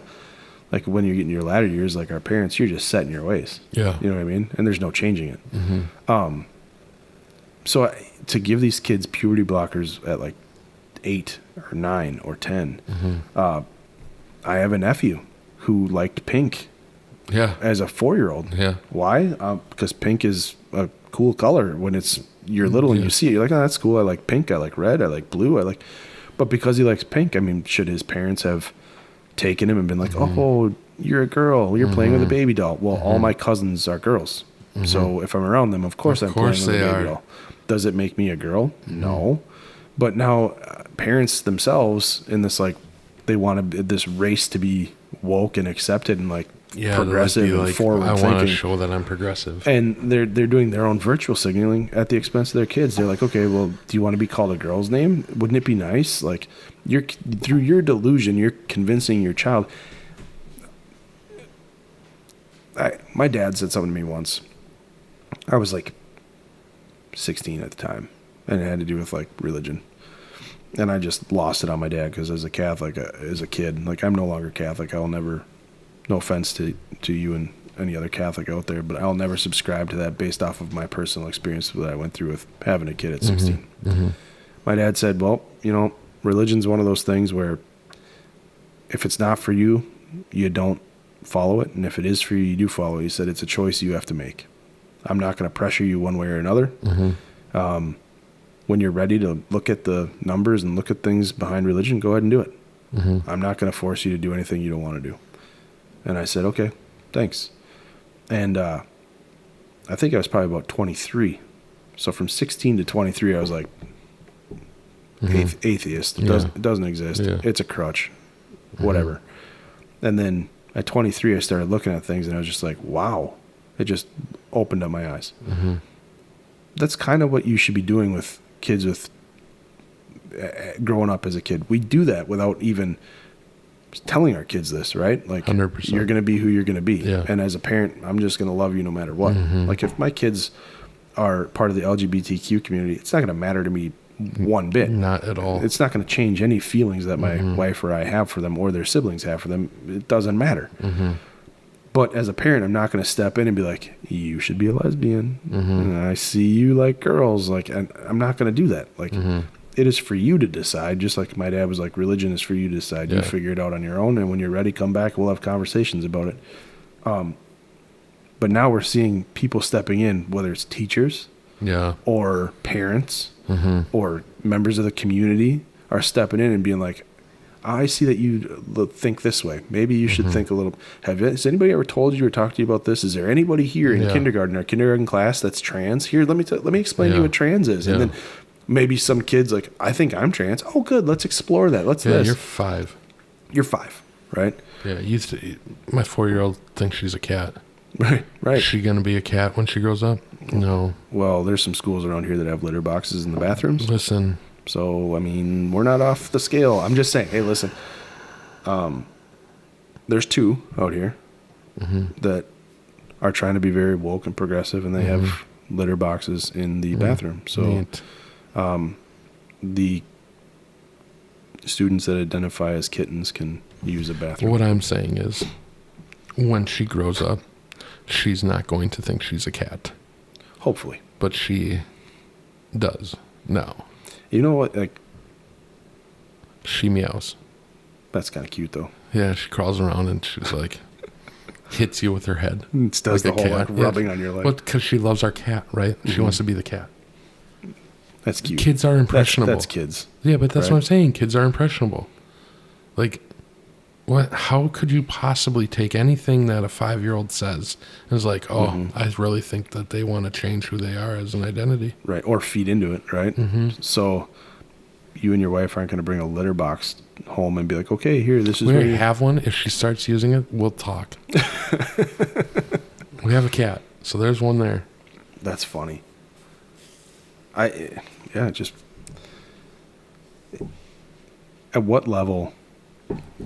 like when you get in your latter years, like our parents, you're just set in your ways. Yeah. You know what I mean? And there's no changing it. Mm-hmm. So to give these kids puberty blockers at like 8 or 9 or 10, I have a nephew who liked pink. Yeah. As a 4-year-old. Yeah. Why? Because pink is a cool color. When you're little and you see it, you're like, oh, that's cool. I like pink. I like red. I like blue. But because he likes pink, I mean, should his parents have taken him and been like, oh, you're a girl. You're playing with a baby doll. Well, all my cousins are girls. So if I'm around them, of course I'm playing with a baby doll. Does it make me a girl? No. But now parents themselves in this, like, they want this race to be woke and accepted and like progressive and forward thinking. I want to show that I'm progressive. And they're doing their own virtual signaling at the expense of their kids. They're like, okay, well, do you want to be called a girl's name? Wouldn't it be nice? Like, through your delusion, you're convincing your child. My dad said something to me once. I was like 16 at the time, and it had to do with like religion. And I just lost it on my dad because as a Catholic, as a kid, like I'm no longer Catholic. I will never, no offense to you and any other Catholic out there, but I'll never subscribe to that based off of my personal experience that I went through with having a kid at 16. My dad said, well, religion's one of those things where if it's not for you, you don't follow it. And if it is for you, you do follow it. He said, it's a choice you have to make. I'm not going to pressure you one way or another. When you're ready to look at the numbers and look at things behind religion, go ahead and do it. I'm not going to force you to do anything you don't want to do. And I said, okay, thanks. And I think I was probably about 23. So from 16 to 23, I was like, atheist. It doesn't exist. Yeah. It's a crutch. Whatever. And then at 23, I started looking at things and I was just like, wow. It just opened up my eyes. That's kind of what you should be doing with kids with growing up as a kid. We do that without even telling our kids this, right? Like 100%. You're going to be who you're going to be. Yeah. And as a parent, I'm just going to love you no matter what. Like if my kids are part of the LGBTQ community, it's not going to matter to me one bit. Not at all. It's not going to change any feelings that my wife or I have for them or their siblings have for them. It doesn't matter. But as a parent, I'm not going to step in and be like, you should be a lesbian. And I see you like girls. Like, and I'm not going to do that. Like, it is for you to decide. Just like my dad was like, religion is for you to decide. You figure it out on your own. And when you're ready, come back. We'll have conversations about it. But now we're seeing people stepping in, whether it's teachers or parents or members of the community are stepping in and being like, I see that you think this way. Maybe you should think a little. Has anybody ever told you or talked to you about this? Is there anybody here in kindergarten, our kindergarten class, that's trans? Here, let me explain to you what trans is. And then maybe some kids like, I think I'm trans. Oh, good. Let's explore that. Let's this. You're 5. You're 5, right? Yeah. My 4-year-old thinks she's a cat. Right. Is she going to be a cat when she grows up? No. Well, there's some schools around here that have litter boxes in the bathrooms. Listen. So, I mean, we're not off the scale. I'm just saying, hey, listen, there's 2 out here that are trying to be very woke and progressive, and they have litter boxes in the bathroom. So the students that identify as kittens can use a bathroom. What I'm saying is when she grows up, she's not going to think she's a cat. Hopefully. But she does now. You know what? Like, she meows. That's kind of cute, though. Yeah, she crawls around and she's like, hits you with her head. It does like the whole like rubbing on your leg. Well, because she loves our cat, right? She wants to be the cat. That's cute. Kids are impressionable. That's kids. Yeah, but that's what I'm saying. Kids are impressionable. Like, what? How could you possibly take anything that a 5-year-old says and is like, oh, I really think that they want to change who they are as an identity? Right. Or feed into it, right? So you and your wife aren't going to bring a litter box home and be like, okay, here, this is We where already you have one. If she starts using it, we'll talk. We have a cat, so there's one there. That's funny. Just at what level?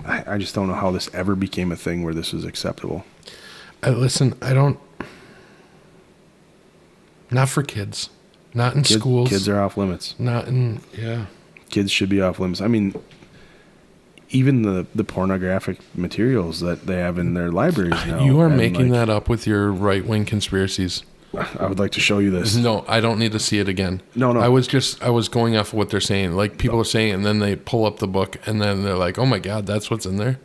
I just don't know how this ever became a thing where this was acceptable. Listen, I don't. Not for kids. Not in schools. Kids are off limits. Not in. Yeah. Kids should be off limits. I mean, even the pornographic materials that they have in their libraries now. You are making that up with your right-wing conspiracies. I would like to show you this. No, I don't need to see it again. No. I was going off of what they're saying. Like, people are saying it, and then they pull up the book, and then they're like, oh my God, that's what's in there?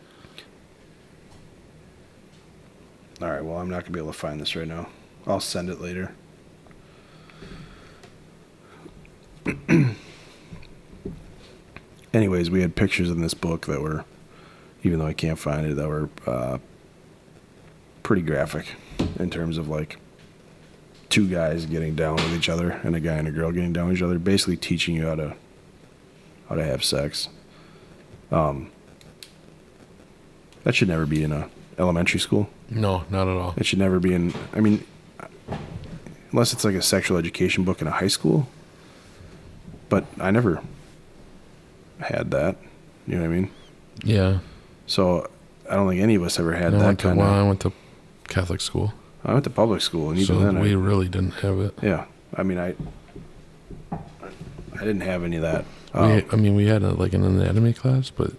All right, well, I'm not going to be able to find this right now. I'll send it later. Anyways, we had pictures in this book that were, even though I can't find it, that were pretty graphic in terms of like two guys getting down with each other and a guy and a girl getting down with each other, basically teaching you how to have sex. That should never be in a elementary school. No, not at all. It should never be in, I mean, unless it's like a sexual education book in a high school. But I never had that. You know what I mean? Yeah. So I don't think any of us ever had that kind of. Well, I went to Catholic school. I went to public school, and even so then we really didn't have it. Yeah, I mean, I didn't have any of that. We had an anatomy class, but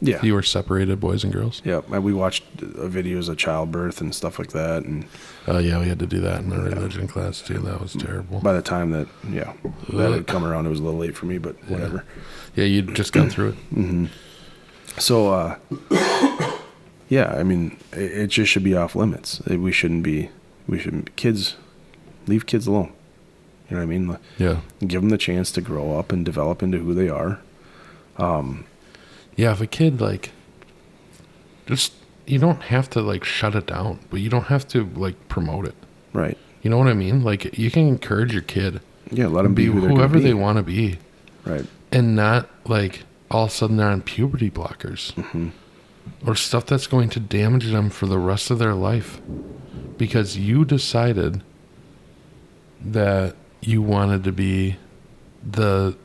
yeah, you were separated, boys and girls. Yeah, and we watched videos of childbirth and stuff like that, and we had to do that in our religion class too. That was terrible. By the time that had come around, it was a little late for me, but whatever. Yeah, you'd just gone through it. Mm-hmm. So, yeah, I mean, it just should be off limits. We shouldn't, kids, leave kids alone. You know what I mean? Yeah. Give them the chance to grow up and develop into who they are. Yeah, if a kid, you don't have to, shut it down, but you don't have to, promote it. Right. You know what I mean? You can encourage your kid. Yeah, let them be whoever they want to be. Right. And not, all of a sudden they're on puberty blockers. Mm-hmm. Or stuff that's going to damage them for the rest of their life. Because you decided that you wanted to be the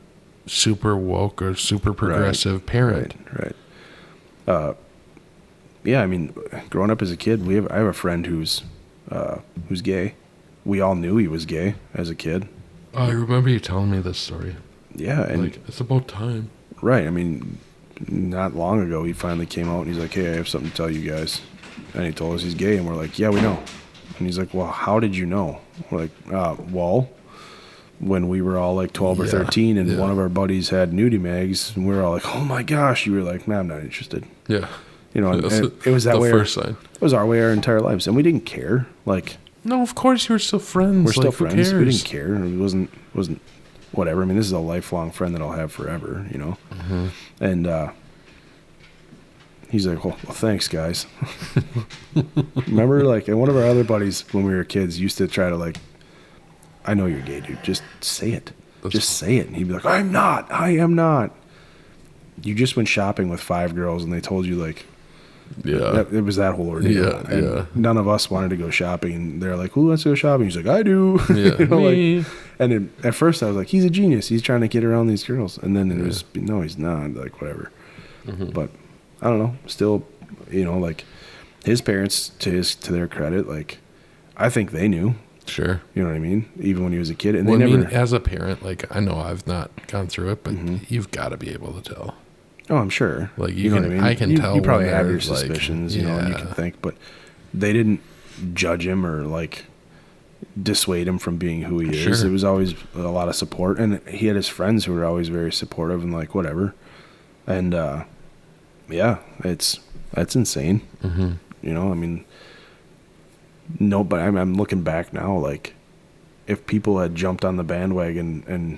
super woke or super progressive parent. Right. Yeah, I mean, growing up as a kid, I have a friend who's gay. We all knew he was gay as a kid. Oh, I remember you telling me this story. Yeah, and it's about time. Right. I mean, not long ago, he finally came out and he's like, "Hey, I have something to tell you guys." And he told us he's gay, and we're like, "Yeah, we know." And he's like, "Well, how did you know?" We're like, "Well, when we were all 12 or 13 and one of our buddies had nudie mags, and we were all like, oh my gosh." You were like, "Nah, I'm not interested." Yeah. You know, and it was that way. First sign. It was our way our entire lives, and we didn't care. No, of course you were still friends. We're still friends. Who cares? We didn't care. It wasn't whatever. I mean, this is a lifelong friend that I'll have forever, you know? Mm-hmm. And he's like, well, thanks, guys. Remember, and one of our other buddies when we were kids used to try to, I know you're gay, dude. Just say it. Just say it. And he'd be like, I am not. You just went shopping with 5 girls and they told you, it was that whole ordeal. Yeah, and none of us wanted to go shopping. And they're like, who wants to go shopping? He's like, I do. Yeah, me. And then at first I was like, he's a genius. He's trying to get around these girls. And then it was, no, he's not. Whatever. Mm-hmm. But I don't know. Still, his parents, to their credit, I think they knew. Sure. You know what I mean? Even when he was a kid. And well, they never. I mean, as a parent, I know I've not gone through it, but you've got to be able to tell. Oh, I'm sure. You know what I mean? I can tell. You probably have your suspicions, you know, and you can think, but they didn't judge him or dissuade him from being who he is. It was always a lot of support, and he had his friends who were always very supportive and whatever. And that's insane. Mm-hmm. You know, I mean, no, but I'm looking back now, if people had jumped on the bandwagon and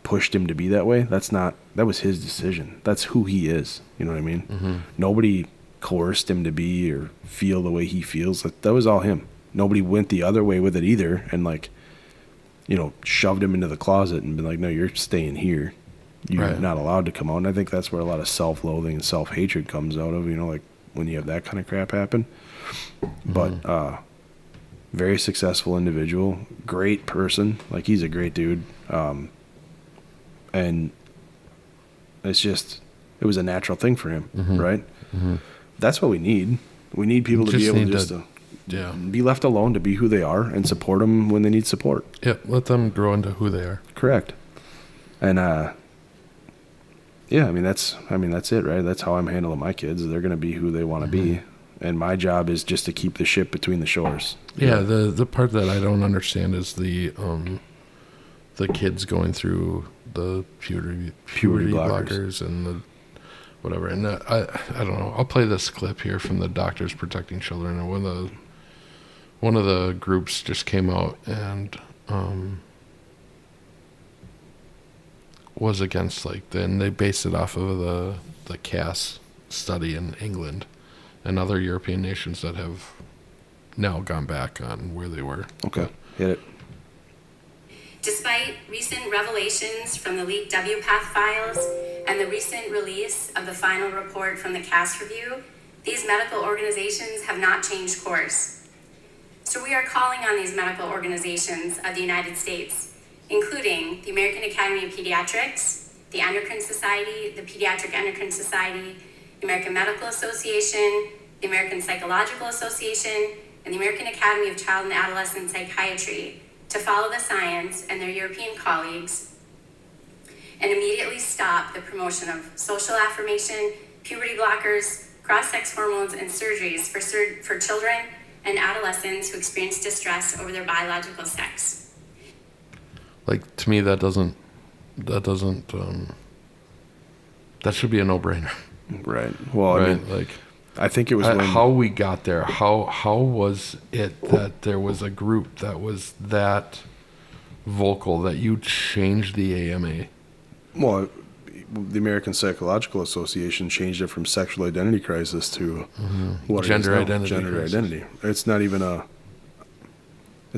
pushed him to be that way, that was his decision. That's who he is. You know what I mean? Mm-hmm. Nobody coerced him to be or feel the way he feels. That was all him. Nobody went the other way with it either, and like, you know, shoved him into the closet and been like, no, you're staying here. You're Right. not allowed to come out. And I think that's where a lot of self-loathing and self-hatred comes out of, you know, like when you have that kind of crap happen. But very successful individual, great person. Like, he's a great dude. And it's just, it was a natural thing for him, right? That's what we need. We need people to be able to be left alone to be who they are and support them when they need support. Yeah, let them grow into who they are. Correct. And yeah, I mean that's it, right? That's how I'm handling my kids. They're going to be who they want to be, and my job is just to keep the ship between the shores. Yeah, the part that I don't understand is the kids going through the puberty blockers and the whatever. And I don't know. I'll play this clip here from the Doctors Protecting Children, and one of the groups just came out and was against, like, then they based it off of the CAS study in England and other European nations that have now gone back on where they were. Okay, hit it. Despite recent revelations from the leaked WPATH files and the recent release of the final report from the CAS review, these medical organizations have not changed course. So we are calling on these medical organizations of the United States, including the American Academy of Pediatrics, the Endocrine Society, the Pediatric Endocrine Society, the American Medical Association, the American Psychological Association, and the American Academy of Child and Adolescent Psychiatry to follow the science and their European colleagues and immediately stop the promotion of social affirmation, puberty blockers, cross-sex hormones, and surgeries for children and adolescents who experience distress over their biological sex. Like, to me, that should be a no-brainer. Right. Well, Right? I mean, Like, I think it was when how we got there. How was it that there was a group that was that vocal that you changed the AMA? well, the American Psychological Association changed it from sexual identity crisis to what Gender it is now, identity gender crisis. identity. It's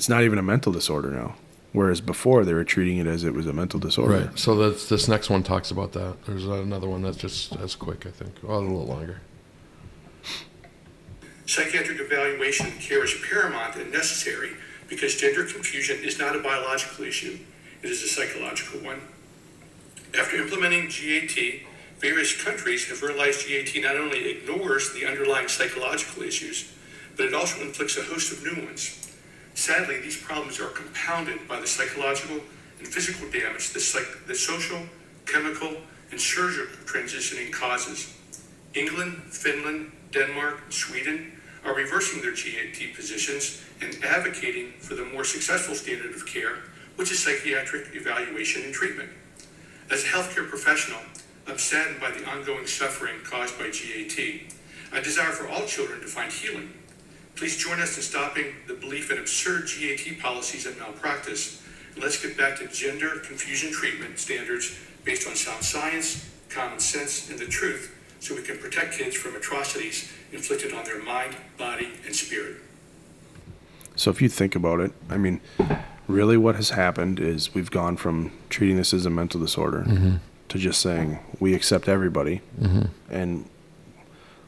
not even a mental disorder now. Whereas before they were treating it as it was a mental disorder. Right. So this next one talks about that. There's another one that's just as quick, I think. Well, a little longer. Psychiatric evaluation and care is paramount and necessary because gender confusion is not a biological issue, it is a psychological one. After implementing GAT, various countries have realized GAT not only ignores the underlying psychological issues, but it also inflicts a host of new ones. Sadly, these problems are compounded by the psychological and physical damage the social, chemical, and surgical transitioning causes. England, Finland, Denmark, and Sweden are reversing their GAT positions and advocating for the more successful standard of care, which is psychiatric evaluation and treatment. As a healthcare professional, I'm saddened by the ongoing suffering caused by GAT. I desire for all children to find healing. Please join us in stopping the belief in absurd GAT policies and malpractice, and let's get back to gender confusion treatment standards based on sound science, common sense, and the truth, so we can protect kids from atrocities inflicted on their mind, body, and spirit. So if you think about it, I mean, really what has happened is we've gone from treating this as a mental disorder to just saying we accept everybody. And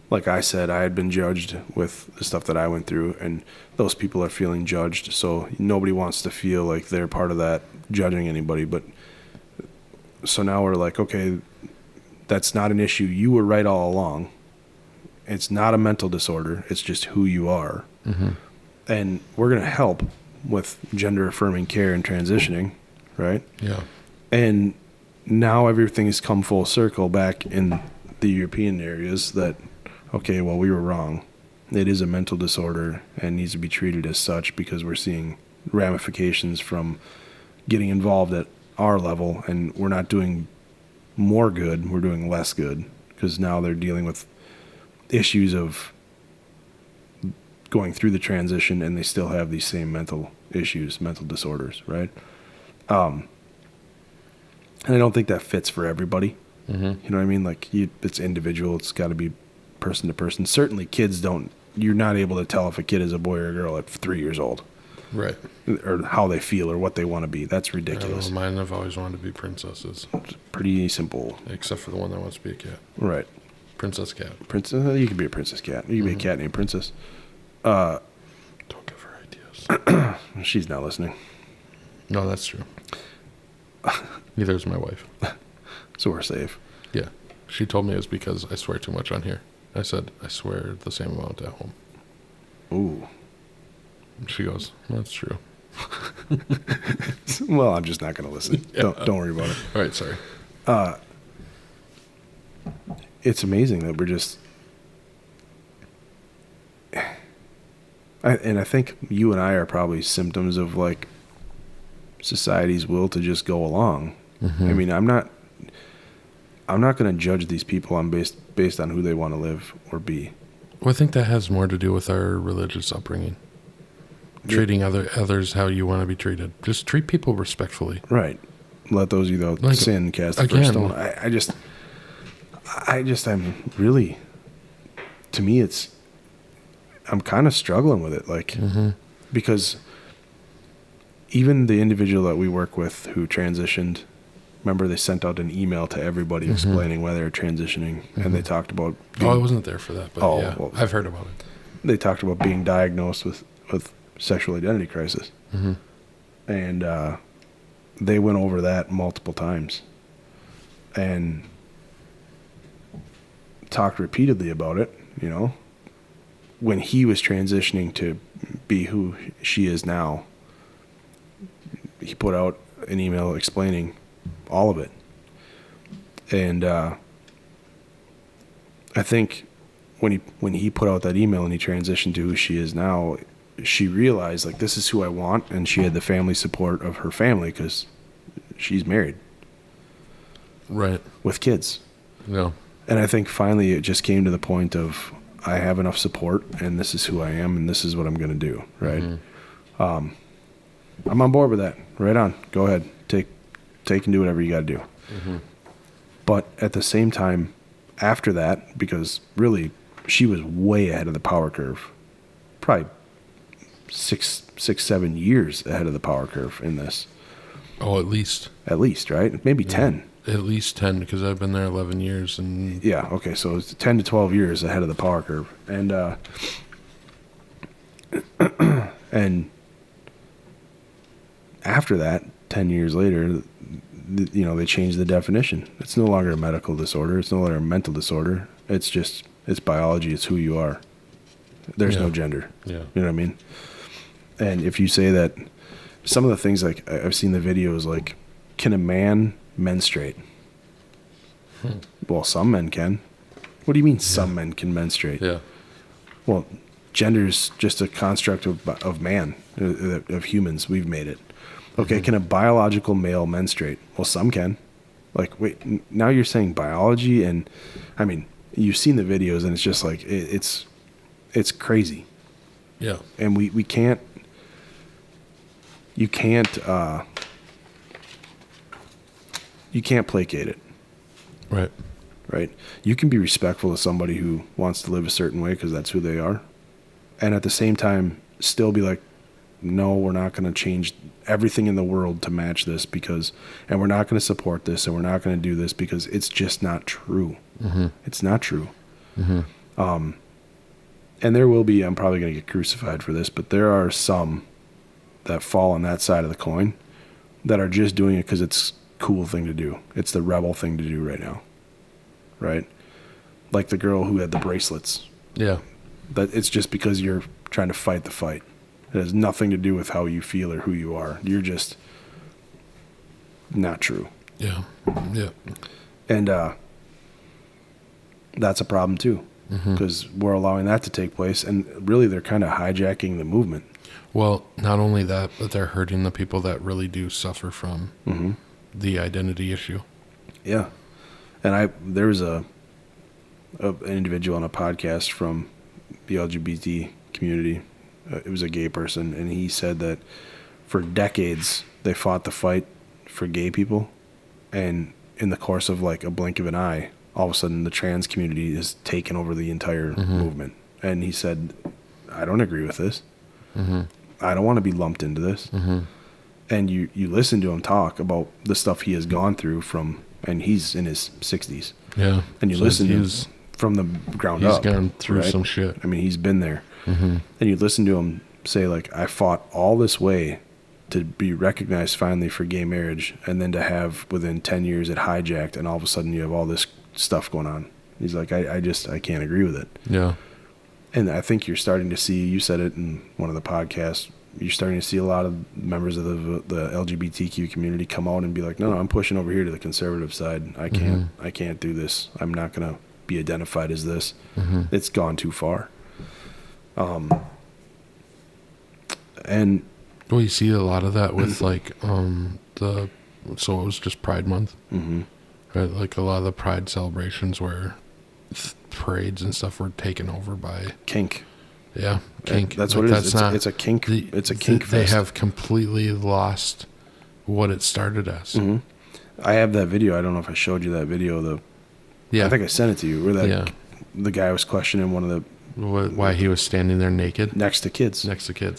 like I said, I had been judged with the stuff that I went through, and those people are feeling judged. So nobody wants to feel like they're part of that judging anybody. But so now we're like, okay, that's not an issue. You were right all along. It's not a mental disorder. It's just who you are. And we're going to help with gender affirming care and transitioning, right? Yeah. And now everything has come full circle back in the European areas that, okay, well, we were wrong. It is a mental disorder and needs to be treated as such because we're seeing ramifications from getting involved at our level, and we're not doing more good, we're doing less good because now they're dealing with issues of going through the transition and they still have these same mental issues, mental disorders, right? And I don't think that fits for everybody. You know what I mean? Like, it's individual. It's got to be person to person. Certainly kids don't, you're not able to tell if a kid is a boy or a girl at 3 years old, Right. or how they feel or what they want to be. That's I don't ridiculous. know, mine have always wanted to be princesses, Pretty simple. except for the one that wants to be a cat. Right. Princess cat. Princess, you could be a princess cat. You could be a cat named Princess. Don't give her ideas. She's not listening. No, that's true. Neither is my wife. So we're safe. Yeah. She told me it was because I swear too much on here. I said, I swear the same amount at home. Ooh. And she goes, that's true. Well, I'm just not going to listen. Yeah. Don't worry about it. All right, sorry. It's amazing that we're just. I think you and I are probably symptoms of like society's will to just go along. I mean, I'm not going to judge these people on based on who they want to live or be. Well, I think that has more to do with our religious upbringing. Treating others how you want to be treated. Just treat people respectfully. Right. Let those without Like, sin cast the again, first stone. I'm really, to me, I'm kind of struggling with it. Like, because even the individual that we work with who transitioned, remember they sent out an email to everybody explaining why they were transitioning, and they talked about Oh, I wasn't there for that, but Oh, yeah, well. I've heard about it. they talked about being diagnosed with sexual identity crisis, and they went over that multiple times and talked repeatedly about it. You know, when he was transitioning to be who she is now, he put out an email explaining all of it. And I think when he put out that email and he transitioned to who she is now, she realized, like, this is who I want, and she had the family support of her family because she's married Right. with kids. No. And I think finally it just came to the point of, I have enough support, and this is who I am, and this is what I'm going to do, right? I'm on board with that. Right on. Go ahead. Take and do whatever you got to do. But at the same time, after that, because really she was way ahead of the power curve, probably 7 years ahead of the power curve in this, Oh, at least. right? Maybe 10. At least 10, because I've been there 11 years. And Yeah, okay, so it's 10 to 12 years ahead of the power curve. And and after that, 10 years later, they changed the definition. It's no longer a medical disorder. It's no longer a mental disorder. It's biology. It's who you are. There's no gender. Yeah. You know what I mean? And if you say that, some of the things, like, I've seen the videos, like, can a man menstruate? Well, some men can. What do you mean some men can menstruate? Yeah. Well, gender's just a construct of man, of humans. We've made it. Okay, can a biological male menstruate? Well, some can. Like, wait, now you're saying biology, and I mean, you've seen the videos, and it's just like it's crazy, Yeah. and we can't. You can't placate it, Right. right? You can be respectful of somebody who wants to live a certain way because that's who they are, and at the same time still be like, no, we're not going to change everything in the world to match this and we're not going to support this, and we're not going to do this because it's just not true. It's not true. And there will be, I'm probably going to get crucified for this, but there are some that fall on that side of the coin that are just doing it because it's a cool thing to do. It's the rebel thing to do right now. Right? Like the girl who had the bracelets. Yeah. That it's just because you're trying to fight the fight. It has nothing to do with how you feel or who you are. You're just not true. Yeah. Yeah. And that's a problem too, because we're allowing that to take place, and really they're kind of hijacking the movement. Well, not only that, but they're hurting the people that really do suffer from the identity issue. Yeah. And there was an individual on a podcast from the LGBT community. It was a gay person, and he said that for decades they fought the fight for gay people, and in the course of like a blink of an eye, all of a sudden the trans community has taken over the entire movement. And he said, I don't agree with this. I don't want to be lumped into this. And you listen to him talk about the stuff he has gone through and he's in his 60s. Yeah. And you listen to him from the ground up. He's gone through right? some shit. I mean, he's been there. And you listen to him say, like, I fought all this way to be recognized finally for gay marriage, and then to have within 10 years it hijacked, and all of a sudden you have all this stuff going on. He's like, I can't agree with it. Yeah. And I think you're starting to see, you said it in one of the podcasts, you're starting to see a lot of members of the LGBTQ community come out and be like, no, I'm pushing over here to the conservative side. I can't do this. I'm not going to be identified as this. It's gone too far. And well, you see a lot of that with like so it was just Pride Month, right? Like a lot of the Pride celebrations where parades and stuff were taken over by kink. Yeah, kink. That's like, what it is. That's It's a kink. It's a kink They fest. have completely lost what it started as. I have that video. I don't know if I showed you that video. Yeah, I think I sent it to you. Where the guy was questioning one of the why he was standing there naked next to kids,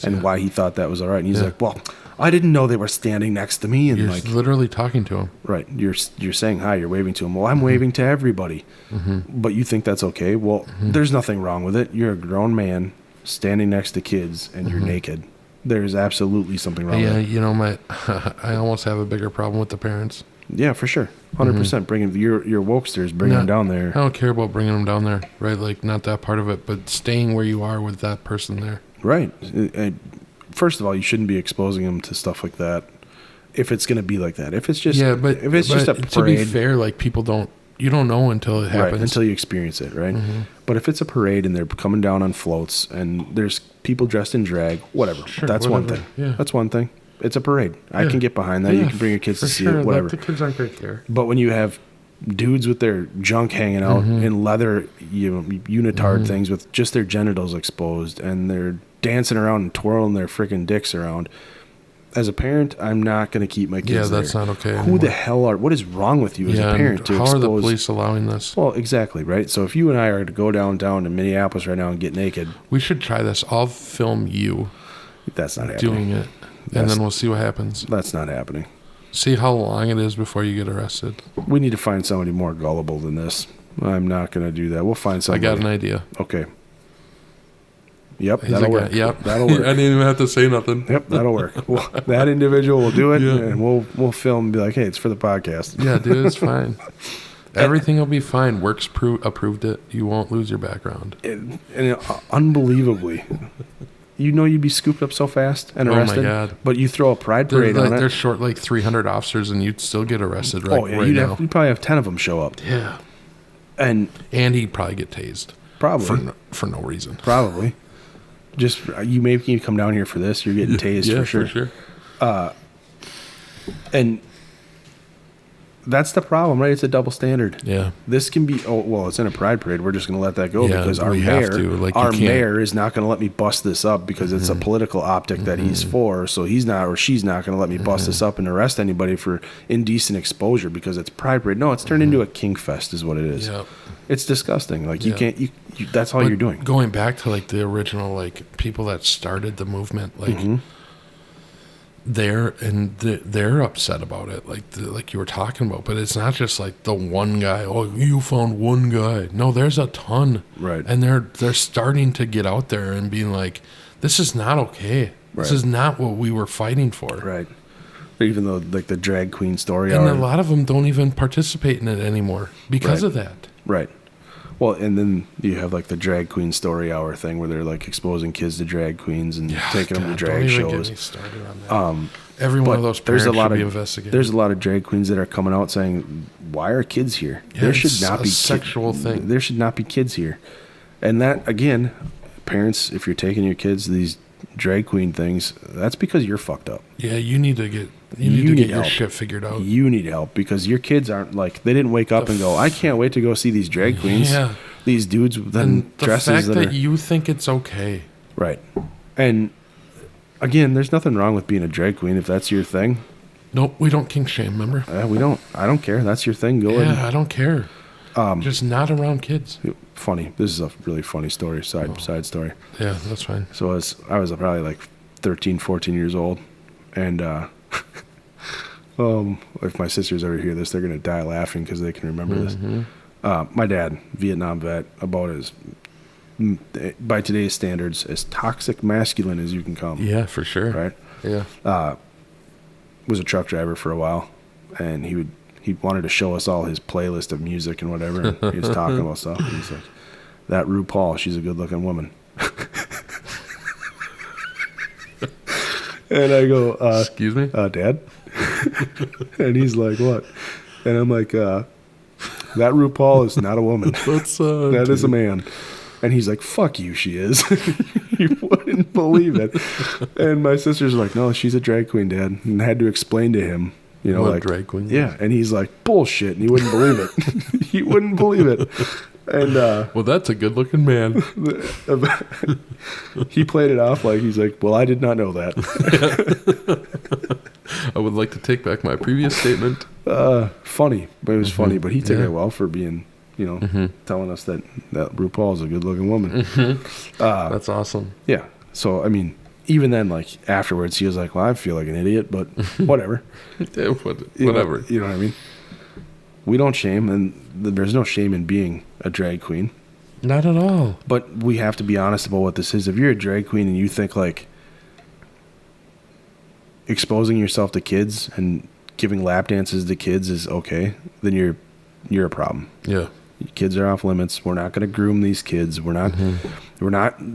and why he thought that was all right. And he's like, "Well, I didn't know they were standing next to me." And you're like, literally talking to him. right? You're saying hi. You're waving to him. Well, I'm waving to everybody, but you think that's okay? Well, there's nothing wrong with it. You're a grown man standing next to kids, and you're naked. There's absolutely something wrong with it. You know, I almost have a bigger problem with the parents. Yeah, for sure. 100%. Bringing your wokesters, bring them down there. I don't care about bringing them down there, right? Like, not that part of it, but staying where you are with that person there. Right. First of all, you shouldn't be exposing them to stuff like that if it's going to be like that. If it's just if it's just a parade. To be fair, like, you don't know until it happens. Right, until you experience it, right? But if it's a parade and they're coming down on floats and there's people dressed in drag, whatever. Sure, that's whatever. one thing. Yeah. That's one thing. It's a parade. I can get behind that. You can bring your kids to see it, whatever. The kids aren't going to care. But when you have dudes with their junk hanging out in leather, unitard things with just their genitals exposed, and they're dancing around and twirling their freaking dicks around, as a parent, I'm not going to keep my kids there. That's not okay Who anymore. the hell what is wrong with you as a parent to how expose? are the police allowing this? Well, exactly, right? So if you and I are to go downtown to Minneapolis right now and get naked, We should try this. I'll film you that's not happening. doing it, and then we'll see what happens. That's not happening. See how long it is before you get arrested. We need to find somebody more gullible than this. I'm not going to do that. We'll find I somebody. got an idea. Okay. Yep, He's that'll a guy- work. Yep, That'll work. I didn't even have to say nothing. Yep, that'll work. Well, that individual will do it, Yeah. and we'll film and be like, hey, it's for the podcast. Yeah, dude, it's fine. Everything will be fine. Works approved it. You won't lose your background. And unbelievably, you'd be scooped up so fast and Oh my arrested. God. But you throw a pride parade on They're it. short like 300 officers, and you'd still get arrested right, Oh, yeah, right you'd now. probably have 10 of them show up. Yeah, And and he'd probably get tased probably. for no reason. Probably. Just, you may come down here for this. You're getting tased Yeah, for sure. And that's the problem, right? It's a double standard. Yeah. This can be, it's in a pride parade. We're just going to let that go Yeah, because our we have to. Like, you can't- mayor is not going to let me bust this up because it's a political optic that he's for. So he's not, or she's not going to let me bust this up and arrest anybody for indecent exposure because it's pride parade. No, it's turned into a kink fest is what it is. Yeah. It's disgusting. Like Yeah. you can't, that's all But you're doing. Going back to like the original like people that started the movement, like they're upset about it, like you were talking about. But it's not just like the one guy. Oh, you found one guy. No, there's a ton. Right. And they're starting to get out there and being like, this is not okay. This Right. is not what we were fighting for. Right. Even though like the drag queen story And hour. a lot of them don't even participate in it anymore because Right. of that. Right. Well, and then you have like the drag queen story hour thing where they're like exposing kids to drag queens and taking them to God, drag don't even shows. Get me started on that. Every But one of those parents should be investigated. There's a lot of drag queens that are coming out saying, "Why are kids here? Yeah, there should it's not a be sexual thing. There should not be kids here." And that again, parents, if you're taking your kids to these drag queen things, that's because you're fucked up. Yeah, you need to get your help. shit figured out. You need help because your kids aren't like they didn't wake up and go, "I can't wait to go see these drag queens." Yeah. These dudes with them And the dresses fact that that are you think it's okay. right. And again, there's nothing wrong with being a drag queen if that's your thing. Nope, we don't kink shame, remember? We don't. I don't care. That's your thing. Go ahead. Yeah, I don't care. Just not around kids. Funny. This is a really funny story, side story. Yeah, that's fine. So I was probably like 13, 14 years old. And if my sisters ever hear this, they're going to die laughing because they can remember this. My dad, Vietnam vet, about as, by today's standards, as toxic masculine as you can come. Yeah, for sure. Right? Yeah. Was a truck driver for a while. And he wanted to show us all his playlist of music and whatever. And he was talking about stuff. And he's like, that RuPaul, she's a good-looking woman. And I go, excuse me? Dad? And he's like, what? And I'm like, that RuPaul is not a woman. That is a man. And he's like, fuck you, she is. You wouldn't believe it. And my sisters are like, no, she's a drag queen, Dad. And I had to explain to him, you know, What like, drag queen? yeah. And he's like, bullshit. And he wouldn't believe it. He wouldn't believe it. And Well, that's a good-looking man. he played it off like he's like, well, I did not know that. I would like to take back my previous statement. Funny, but it was funny. But he took it well for being, you know, telling us that RuPaul is a good-looking woman. That's awesome. Yeah. So I mean, even then, like afterwards, he was like, well, I feel like an idiot, but whatever. Yeah, whatever. You know what I mean? We don't shame, and there's no shame in being a drag queen. Not at all. But we have to be honest about what this is. If you're a drag queen and you think like exposing yourself to kids and giving lap dances to kids is okay, then you're a problem. Yeah. Kids are off limits. We're not going to groom these kids. We're not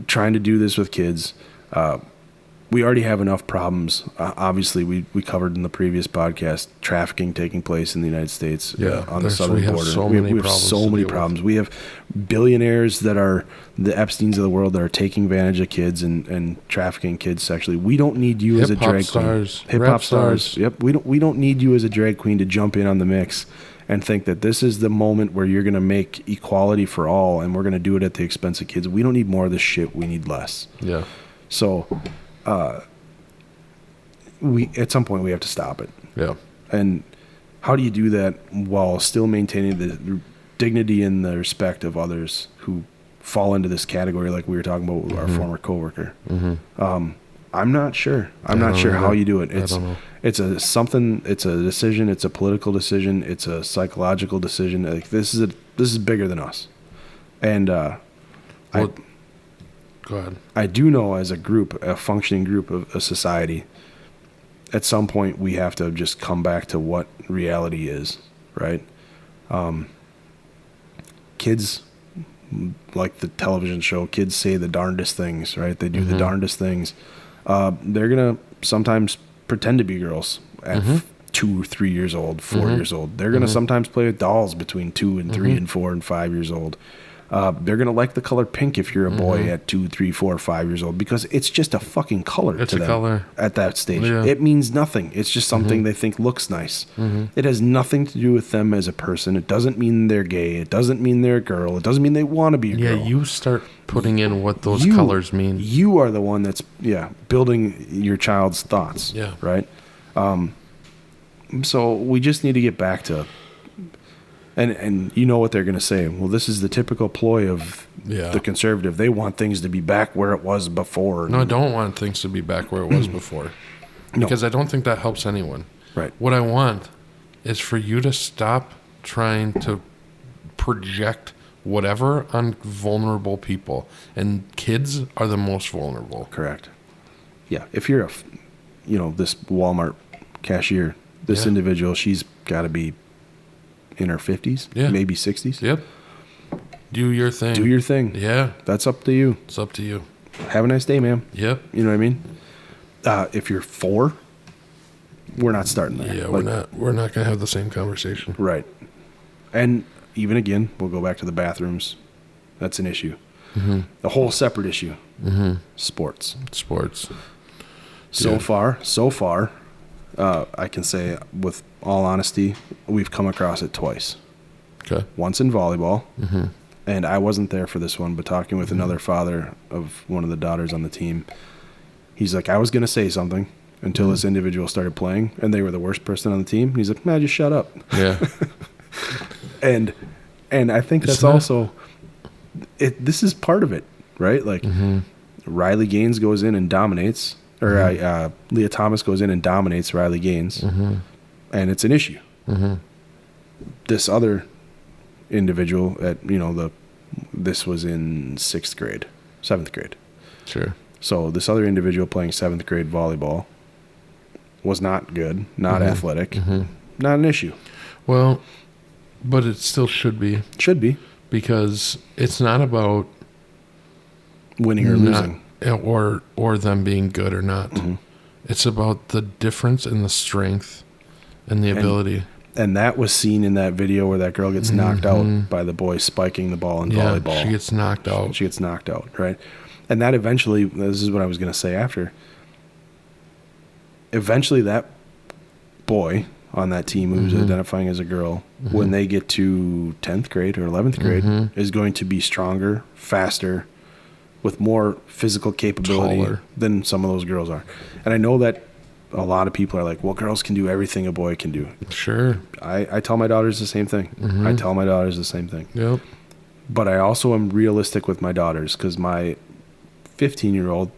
trying to do this with kids. We already have enough problems. Obviously, we covered in the previous podcast trafficking taking place in the United States on the southern border. We have so many problems. We have billionaires that are the Epsteins of the world that are taking advantage of kids and trafficking kids sexually. We don't need you as a drag queen. Hip-hop stars. Yep. We don't need you as a drag queen to jump in on the mix and think that this is the moment where you're going to make equality for all and we're going to do it at the expense of kids. We don't need more of this shit. We need less. Yeah. So we at some point we have to stop it. Yeah. And how do you do that while still maintaining the dignity and the respect of others who fall into this category, like we were talking about with our former coworker? I'm not sure. I'm not sure how you do it. It's a decision. It's a political decision. It's a psychological decision. Like this is bigger than us. And go ahead. I do know as a group, a functioning group of a society, at some point we have to just come back to what reality is, right? Kids, like the television show, kids say the darndest things, right? They do the darndest things. They're going to sometimes pretend to be girls at 2 or 3 years old, 4 years old. They're going to sometimes play with dolls between 2 and 3 and 4 and 5 years old. They're going to like the color pink if you're a boy at 2, 3, 4, 5 years old because it's just a fucking color to them color. At that stage. Yeah. It means nothing. It's just something they think looks nice. It has nothing to do with them as a person. It doesn't mean they're gay. It doesn't mean they're a girl. It doesn't mean they want to be a girl. Yeah, you start putting in what those colors mean. You are the one that's building your child's thoughts. Yeah. Right? So we just need to get back to... And you know what they're going to say. Well, this is the typical ploy of the conservative. They want things to be back where it was before. No, I don't want things to be back where it was before. Because I don't think that helps anyone. Right. What I want is for you to stop trying to project whatever on vulnerable people. And kids are the most vulnerable. Correct. Yeah. If you're this Walmart cashier, this individual, she's got to be in her 50s, maybe 60s. Yep. Do your thing. Do your thing. Yeah. That's up to you. It's up to you. Have a nice day, ma'am. Yep. You know what I mean? If you're 4, we're not starting there. Yeah, we're not going to have the same conversation. Right. And even again, we'll go back to the bathrooms. That's an issue. A whole separate issue. Sports. So far, I can say with all honesty, we've come across it twice. Okay. Once in volleyball, and I wasn't there for this one, but talking with another father of one of the daughters on the team, he's like, I was going to say something until this individual started playing, and they were the worst person on the team. And he's like, man, just shut up. Yeah. And And I think that's not- also this is part of it, right? Like Riley Gaines goes in and dominates, or Leah Thomas goes in and dominates Riley Gaines, and it's an issue. This other individual at this was in 7th grade. Sure. So this other individual playing 7th grade volleyball was not good, not athletic, not an issue. Well, but it still should be, Should be because it's not about winning or losing. or them being good or not. It's about the difference in the strength and the ability. And that was seen in that video where that girl gets knocked out by the boy spiking the ball in volleyball. She gets knocked out. She gets knocked out, right? And that eventually, this is what I was going to say after. Eventually, that boy on that team who's identifying as a girl, when they get to 10th grade or 11th grade, is going to be stronger, faster, with more physical capability Taller. than some of those girls are. And I know that a lot of people are like, well, girls can do everything a boy can do. Sure. I tell my daughters the same thing. I tell my daughters the same thing. Yep. But I also am realistic with my daughters because my 15-year-old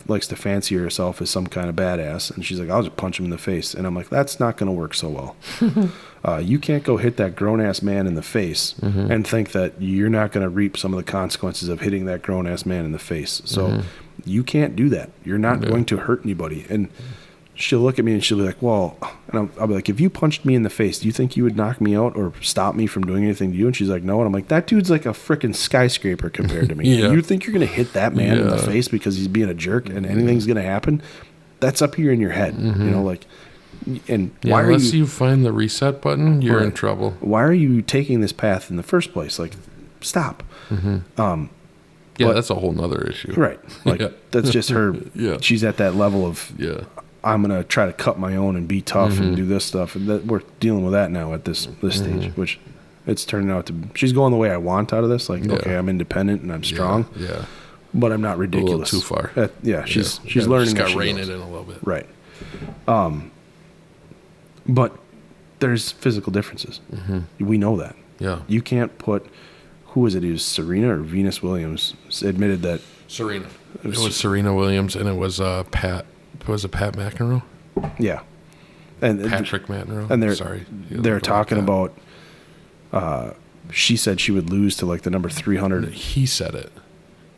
likes to fancy herself as some kind of badass. And she's like, I'll just punch him in the face. And I'm like, that's not going to work so well. You can't go hit that grown-ass man in the face and think that you're not going to reap some of the consequences of hitting that grown-ass man in the face. So you can't do that. You're not going to hurt anybody. And she'll look at me and she'll be like, well, and I'll be like, if you punched me in the face, do you think you would knock me out or stop me from doing anything to you? And she's like, no. And I'm like, that dude's like a freaking skyscraper compared to me. Yeah. You think you're going to hit that man in the face because he's being a jerk and anything's going to happen? That's up here in your head, like, and why are Unless you find the reset button, you're in trouble. why are you taking this path in the first place? Like, stop. Yeah, But- that's a whole nother issue. Right. Like, Yeah. that's just her. Yeah. She's at that level of, Yeah. I'm going to try to cut my own and be tough and do this stuff. And that we're dealing with that now at this stage, which it's turning out to she's going the way I want out of this. Like, okay, I'm independent and I'm strong, Yeah. but I'm not ridiculous. too far. She's Yeah, learning. Just got as she rein goes. it in a little bit. Right. But there's physical differences. We know that. Yeah. You can't put, who was it? It was Serena or Venus Williams admitted that. Serena. It was Serena Williams, and it was Pat. Was it Pat McEnroe? Yeah. And Patrick McEnroe. and they're Sorry. they're talking about. She said she would lose to like the number 300. He said it.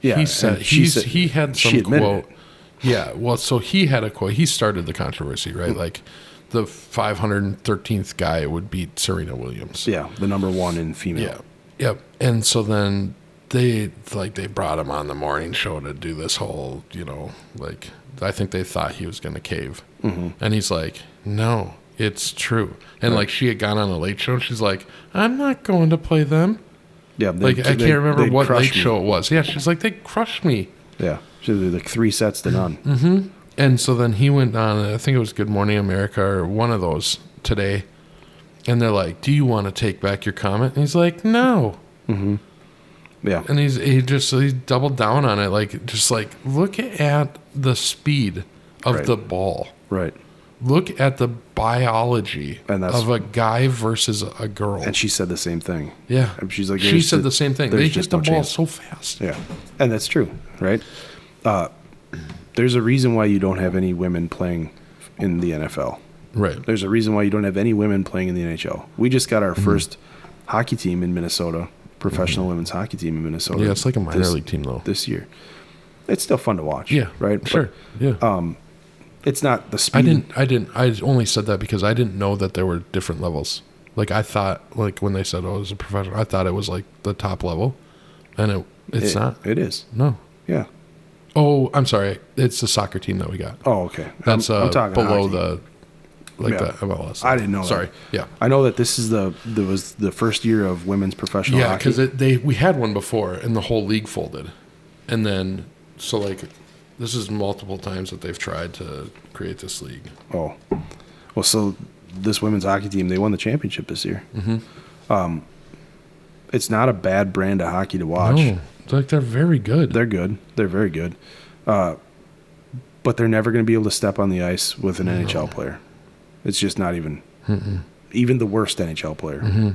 Yeah, He said and she said- he had she some admitted quote. it. Yeah. Well, so he had a quote. He started the controversy, right? Like the 513th guy would beat Serena Williams. Yeah, the number 1 in female. Yeah. Yep. And so then they brought him on the morning show to do this whole, like, I think they thought he was going to cave. And he's like, no, it's true. And like she had gone on a late show and she's like, I'm not going to play them. Yeah, Like, I can't remember what late show it was. Yeah. She's like, they crushed me. Yeah, she did like 3 sets to none. And so then he went on, I think it was Good Morning America or one of those today. And they're like, do you want to take back your comment? And he's like, no. Yeah, And he doubled down on it. Like, just like, look at the speed of Right. the ball. right. Look at the biology And that's- of a guy versus a girl. And she said the same thing. Yeah. And she's like, she there's said the same thing. there's They just hit the no ball chance. so fast. Yeah, and that's true, right? There's a reason why you don't have any women playing in the NFL. Right. There's a reason why you don't have any women playing in the NHL. We just got our Mm-hmm. first hockey team in Minnesota, professional women's hockey team in Minnesota. Yeah, it's like a minor league team, though. This year. It's still fun to watch. Yeah. Right? Sure. But Yeah. it's not the speed. I only said that because I didn't know that there were different levels. Like, I thought, like, when they said, oh, it was a professional, I thought it was like the top level. And it's not. It is. No. Yeah. Oh, I'm sorry. It's the soccer team that we got. Oh, okay. That's I'm talking below hockey. the Yeah. MLS. I didn't know that. Sorry. Yeah. I know that this is was the first year of women's professional Yeah, hockey. because we had one before, and the whole league folded, and then so like this is multiple times that they've tried to create this league. Oh, well, so this women's hockey team, they won the championship this year. It's not a bad brand of hockey to watch. No, like they're very good. They're good. They're very good. But they're never going to be able to step on the ice with an NHL player. It's just not even the worst NHL player.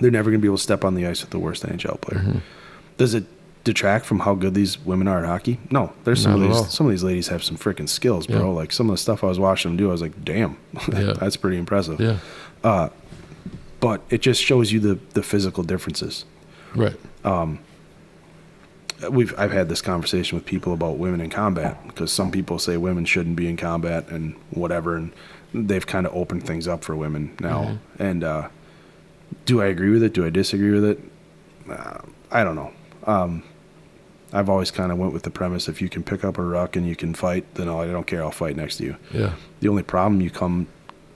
They're never going to be able to step on the ice with the worst NHL player. Does it detract from how good these women are at hockey? No. There's some of these ladies have some freaking skills, bro. Yeah. Like some of the stuff I was watching them do, I was like, damn, Yeah. that's pretty impressive. Yeah. But it just shows you the physical differences. Right. I've had this conversation with people about women in combat, because some people say women shouldn't be in combat and whatever, and they've kind of opened things up for women now. And do I agree with it? Do I disagree with it? I don't know. I've always kind of went with the premise, if you can pick up a ruck and you can fight, then I don't care, I'll fight next to you. Yeah. The only problem you come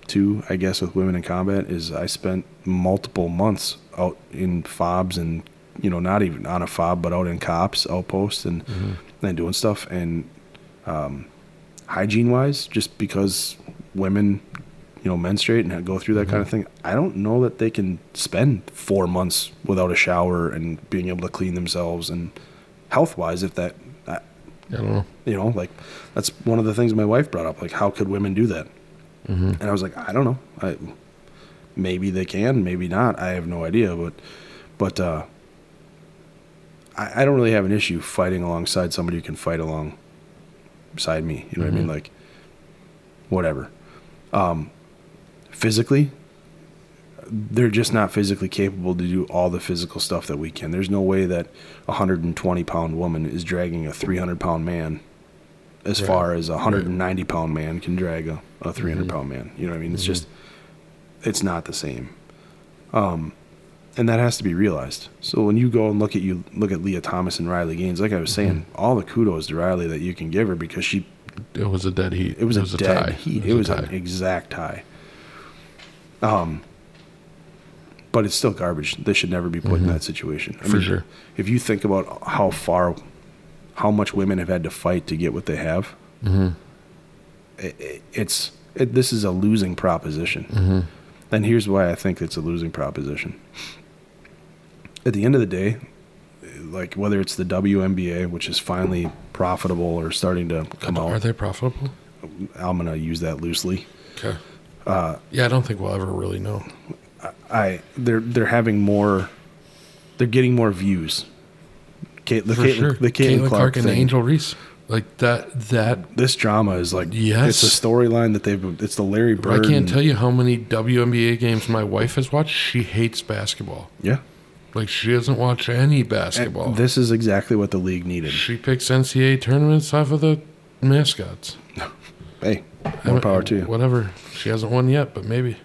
to, I guess, with women in combat is I spent multiple months out in FOBs and, not even on a FOB, but out in COPS, outposts, and doing stuff. And hygiene-wise, just because women, menstruate and go through that kind of thing, I don't know that they can spend 4 months without a shower and being able to clean themselves. And health-wise, if that, I don't know. like, that's one of the things my wife brought up. Like, how could women do that? And I was like, I don't know. Maybe they can, maybe not. I have no idea. But I don't really have an issue fighting alongside somebody who can fight alongside me. You know what I mean? Like, whatever. Physically, they're just not physically capable to do all the physical stuff that we can. There's no way that a 120-pound woman is dragging a 300-pound man as far as a 190-pound man can drag a 300-pound man. You know what I mean? It's just, it's not the same. And that has to be realized. So when you go and look at Leah Thomas and Riley Gaines, like I was saying, all the kudos to Riley that you can give her, because it was a dead heat. It was a dead tie. heat. It was an exact tie. But it's still garbage. They should never be put in that situation. For sure. If you think about how much women have had to fight to get what they have, this is a losing proposition. And here's why I think it's a losing proposition. At the end of the day, like whether it's the WNBA, which is finally profitable or starting to come out. Are they profitable? I'm going to use that loosely. Okay. Yeah, I don't think we'll ever really know. They're having more. They're getting more views. The Caitlin Clark and thing. Angel Reese, like that. This drama is like, yes, it's a storyline that it's the Larry Bird. I can't tell you how many WNBA games my wife has watched. She hates basketball. Yeah. Like, she doesn't watch any basketball. And this is exactly what the league needed. She picks NCAA tournaments off of the mascots. Hey, more power to you. Whatever. She hasn't won yet, but maybe.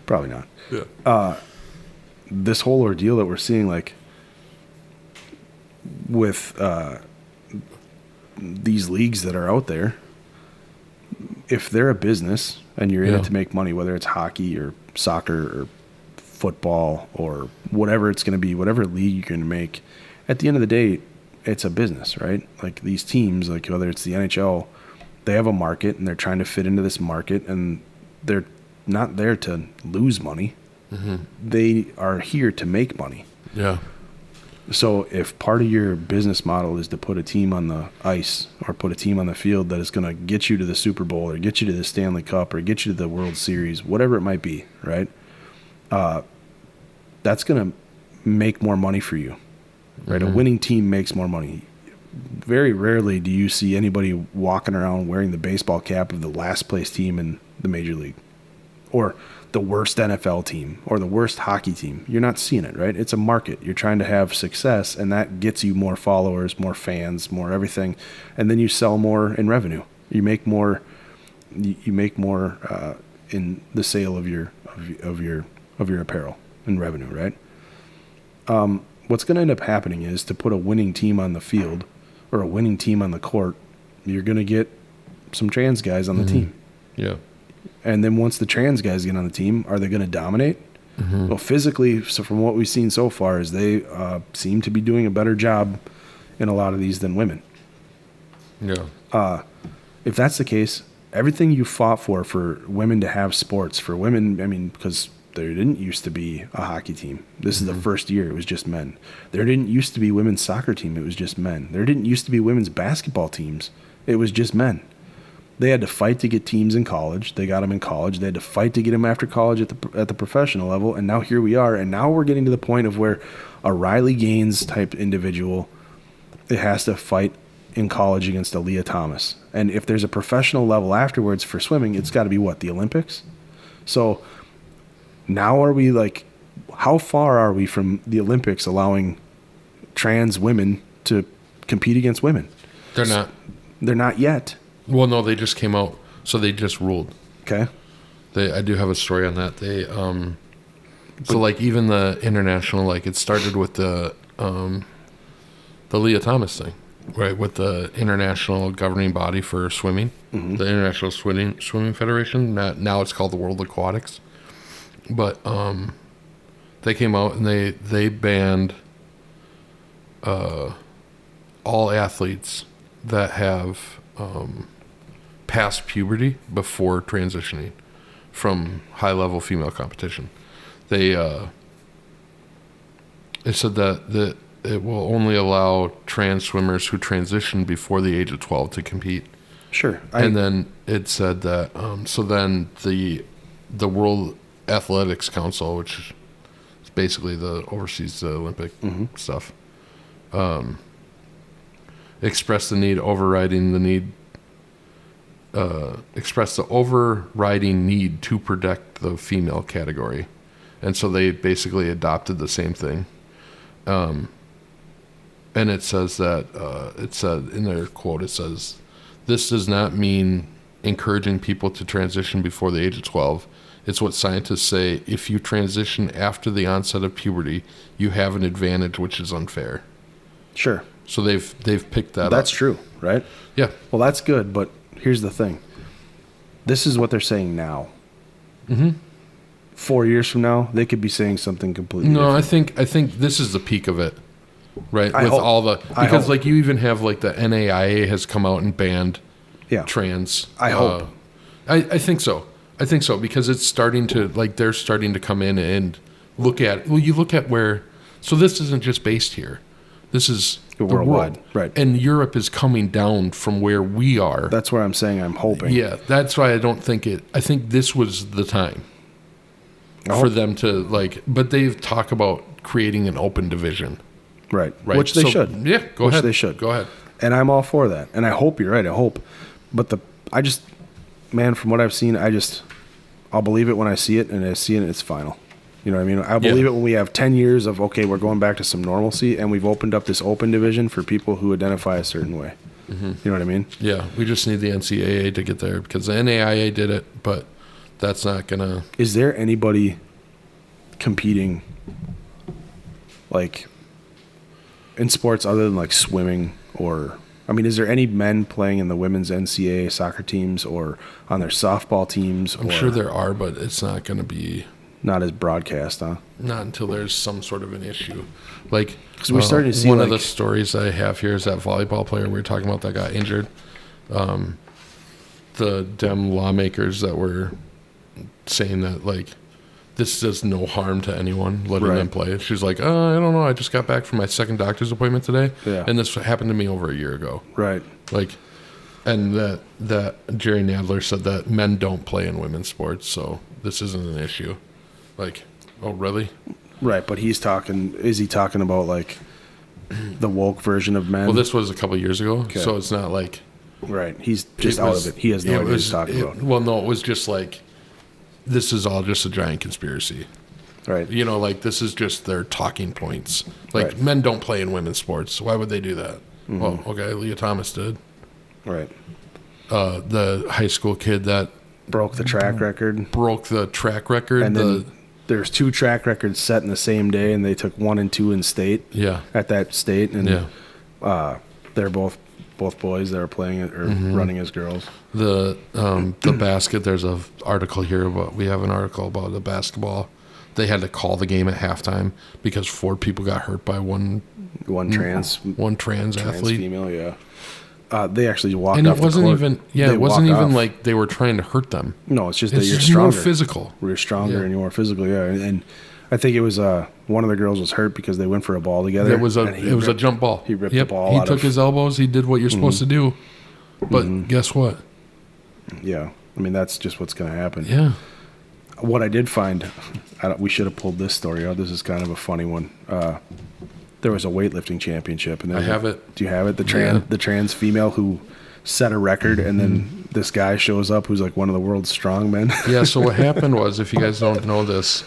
Probably not. Yeah. This whole ordeal that we're seeing, like, with these leagues that are out there, if they're a business and you're in it to make money, whether it's hockey or soccer or football or whatever it's going to be, whatever league you're going to make, at the end of the day, it's a business, right? Like these teams, like whether it's the NHL, they have a market and they're trying to fit into this market, and they're not there to lose money. They are here to make money. Yeah. So if part of your business model is to put a team on the ice or put a team on the field that is going to get you to the Super Bowl or get you to the Stanley Cup or get you to the World Series, whatever it might be, right? That's going to make more money for you, right? A winning team makes more money. Very rarely do you see anybody walking around wearing the baseball cap of the last place team in the major league, or the worst NFL team, or the worst hockey team. You're not seeing it, right? It's a market. You're trying to have success, and that gets you more followers, more fans, more everything, and then you sell more in revenue. You make more. You make more in the sale of your apparel and revenue, right? What's going to end up happening is, to put a winning team on the field or a winning team on the court, you're going to get some trans guys on the team. Yeah. And then once the trans guys get on the team, are they going to dominate? Well, physically, so from what we've seen so far, is they seem to be doing a better job in a lot of these than women. Yeah. If that's the case, everything you fought for women to have sports, for women, I mean, because there didn't used to be a hockey team. This is the first year it was just men. There didn't used to be women's soccer team. It was just men. There didn't used to be women's basketball teams. It was just men. They had to fight to get teams in college. They got them in college. They had to fight to get them after college at the professional level. And now here we are. And now we're getting to the point of where a Riley Gaines type individual, it has to fight in college against a Leah Thomas. And if there's a professional level afterwards for swimming, it's got to be what, the Olympics? So now are we like, how far are we from the Olympics allowing trans women to compete against women? They're not. They're not yet. Well, no, they just came out, so they just ruled. Okay. I do have a story on that. They so like even the international, like it started with the Leah Thomas thing, right? With the international governing body for swimming, the International Swimming Federation. Now it's called the World Aquatics. But they came out and they banned all athletes that have past puberty before transitioning from high-level female competition. They said that it will only allow trans swimmers who transition before the age of 12 to compete. Sure. And then it said that so then the World Athletics Council, which is basically oversees the Olympic stuff, expressed the overriding need to protect the female category. And so they basically adopted the same thing. And it says that, it said in their quote, it says, "This does not mean encouraging people to transition before the age of 12. It's what scientists say. If you transition after the onset of puberty, you have an advantage, which is unfair." Sure. So they've picked that up. That's true, right? Yeah. Well, that's good, but here's the thing. This is what they're saying now. 4 years from now, they could be saying something completely No, different. I think this is the peak of it, right? I With hope. all the I because hope. like you even have like the NAIA has come out and banned Yeah. trans. I hope. I think so. I think so because it's starting to like they're starting to come in and look at. Well, you look at where. So this isn't just based here. This is the Worldwide, world, right. And Europe is coming down from where we are. That's where I'm saying I'm hoping. Yeah, that's why I don't think it. I think this was the time I for hope- them to like. But they've talked about creating an open division. Right. Right. Which they So, should. Yeah, go Which ahead. they should. Go ahead. And I'm all for that. And I hope you're right. I hope. But man, from what I've seen, I'll believe it when I see it, and I see it, and it's final. You know what I mean? I'll believe it when we have 10 years of, okay, we're going back to some normalcy, and we've opened up this open division for people who identify a certain way. You know what I mean? Yeah, we just need the NCAA to get there because the NAIA did it, but that's not gonna. Is there anybody competing, like, in sports other than, like, swimming or... I mean, is there any men playing in the women's NCAA soccer teams or on their softball teams? I'm sure there are, but it's not gonna be. Not as broadcast, huh? Not until there's some sort of an issue. Like, 'Cause we're starting to see, one of like- the stories I have here is that volleyball player we were talking about that got injured. The Dem lawmakers that were saying that, like, this does no harm to anyone, letting Right. them play. She's like, I don't know. I just got back from my second doctor's appointment today, Yeah. and this happened to me over a year ago. Right. Like, and that Jerry Nadler said that men don't play in women's sports, so this isn't an issue. Like, oh, really? Right, but is he talking about, like, the woke version of men? Well, this was a couple years ago, so it's not like Right, he's just out of it. He has no idea what he's talking about. Well, no, it was just like, this is all just a giant conspiracy. Right. You know, like, this is just their talking points. Like, Right. men don't play in women's sports. Why would they do that? Well, okay, Leah Thomas did. Right. The high school kid that Broke the track record. broke the track record. And then there's 2 track records set in the same day, and they took 1 and 2 in state. Yeah. At that state. And Yeah. they're both boys that are playing it or running as girls. The basket. There's a article here about. We have an article about the basketball. They had to call the game at halftime because 4 people got hurt by one trans athlete. female. Yeah. They actually walked And off it wasn't the court. even. Yeah, They it wasn't walked even off. like they were trying to hurt them. No, it's just that It's you're just stronger. more physical. We're stronger Yeah. and you're more physical. Yeah, and I think it was one of the girls was hurt because they went for a ball together. It was a and jump ball. He ripped the ball He out took of- his elbows. He did what you're supposed to do. But guess what? Yeah. I mean, that's just what's going to happen. Yeah. What I did find, we should have pulled this story out. This is kind of a funny one. There was a weightlifting championship, and I have it. Do you have it? Yeah. The trans female who set a record, and then this guy shows up who's like one of the world's strongmen. Yeah, so what happened was, if you guys don't know this,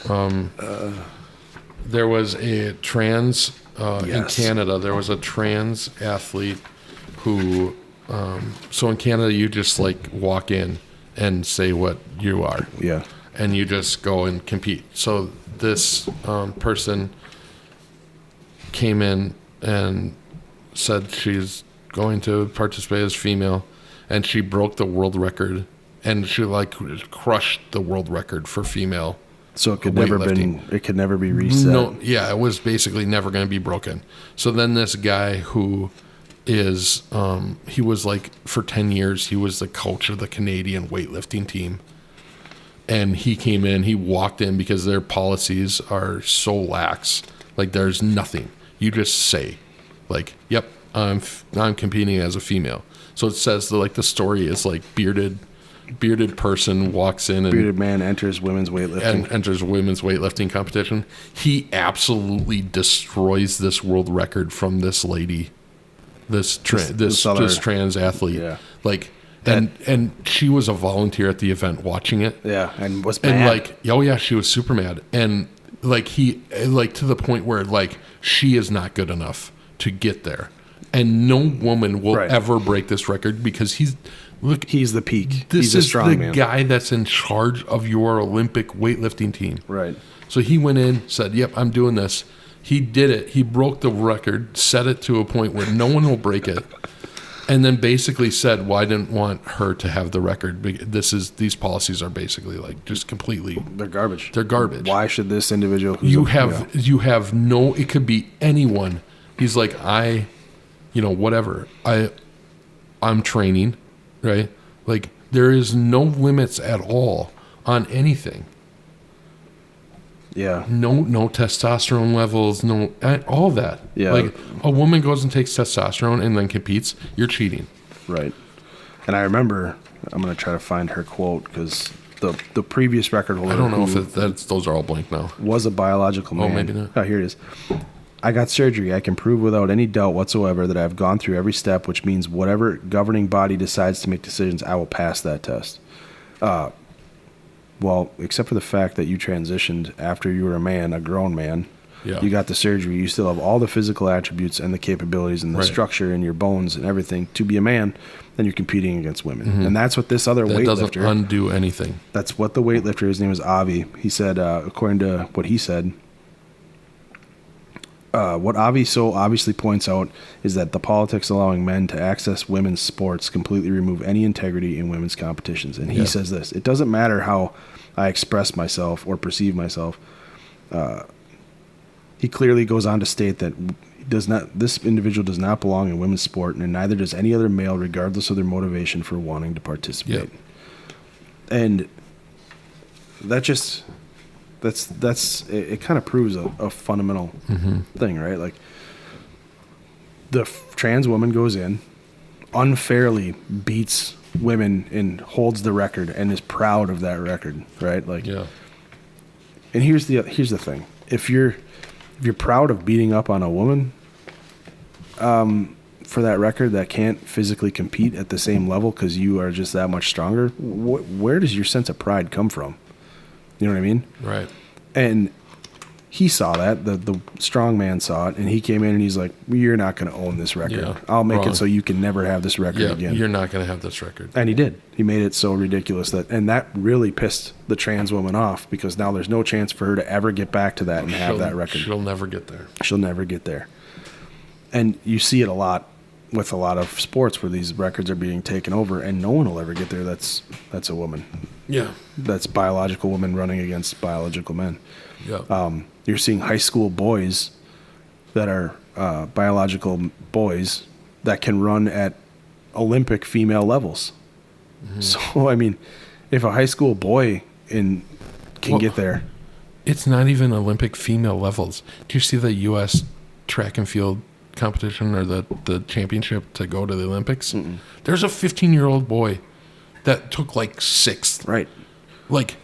there was a trans, Yes. in Canada, there was a trans athlete who, so in Canada, you just like walk in and say what you are. Yeah. And you just go and compete. So this person came in and said she's going to participate as female, and she broke the world record, and she like crushed the world record for female. So it could never be reset. No, yeah, it was basically never going to be broken. So then this guy who is, he was like, for 10 years, he was the coach of the Canadian weightlifting team. And he came in, he walked in because their policies are so lax. Like, there's nothing. You just say, like, yep, I'm competing as a female. So it says the story is like bearded person walks in and Bearded man enters women's weightlifting competition. He absolutely destroys this world record from this lady, this trans athlete. Yeah. Like, and she was a volunteer at the event watching it. Yeah, and was mad. And like, oh yeah, she was super mad. And like to the point where like she is not good enough to get there. And no woman will ever break this record because he's the peak. This he's a is strong the man. guy that's in charge of your Olympic weightlifting team. Right. So he went in, said, yep, I'm doing this. He did it. He broke the record, set it to a point where no one will break it. And then basically said, well, I didn't want her to have the record. These policies are basically like just completely. They're garbage. They're garbage. Why should this individual? You have no. It could be anyone. He's like, whatever. I'm training, right? Like there is no limits at all on anything. Yeah. No testosterone levels, all that. Yeah. Like a woman goes and takes testosterone and then competes, you're cheating. Right. And I remember, I'm going to try to find her quote because the previous record holder. I don't know if those are all blank now. Was a biological man. Oh, maybe not. Oh, here it is. I got surgery. I can prove without any doubt whatsoever that I've gone through every step, which means whatever governing body decides to make decisions, I will pass that test. Well, except for the fact that you transitioned after you were a grown man, you got the surgery, you still have all the physical attributes and the capabilities and the structure in your bones and everything to be a man, then you're competing against women. Mm-hmm. And that's what this other weightlifter... doesn't undo anything. That's what the weightlifter, his name is Avi, he said, according to what he said, what Avi so obviously points out is that the politics allowing men to access women's sports completely remove any integrity in women's competitions. And he says this, it doesn't matter how I express myself or perceive myself. He clearly goes on to state that this individual does not belong in women's sport, and neither does any other male, regardless of their motivation for wanting to participate. Yep. And that just... It kind of proves a fundamental thing, right? Like the trans woman goes in, unfairly beats women and holds the record and is proud of that record, right? Like, and here's the thing: if you're proud of beating up on a woman, for that record that can't physically compete at the same level because you are just that much stronger, where does your sense of pride come from? You know what I mean? Right. And he saw that, the strong man saw it, and he came in and he's like, you're not going to own this record. Yeah, I'll make it so you can never have this record again. You're not going to have this record. And he did. He made it so ridiculous that really pissed the trans woman off because now there's no chance for her to ever get back to that and have that record. She'll never get there. She'll never get there. And you see it a lot with a lot of sports where these records are being taken over and no one will ever get there. That's a woman. Yeah. That's biological women running against biological men. Yeah. You're seeing high school boys that are biological boys that can run at Olympic female levels. Mm-hmm. So, I mean, if a high school boy can get there. It's not even Olympic female levels. Do you see the U.S. track and field competition or the championship to go to the Olympics? Mm-mm. There's a 15-year-old boy that took like 6th. Right. Like,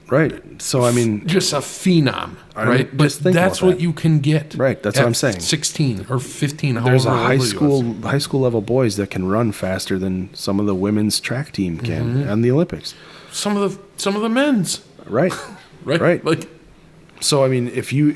Right. So, I mean, just a phenom, right? mean, But just think that's about what that. you can get. Right, that's at what I'm saying. 16 or 15. there's a however high old he was. high school level boys that can run faster than some of the women's track team can Mm-hmm. on the Olympics. Some of the men's, Right. right? Right. Like, So, I mean, if you're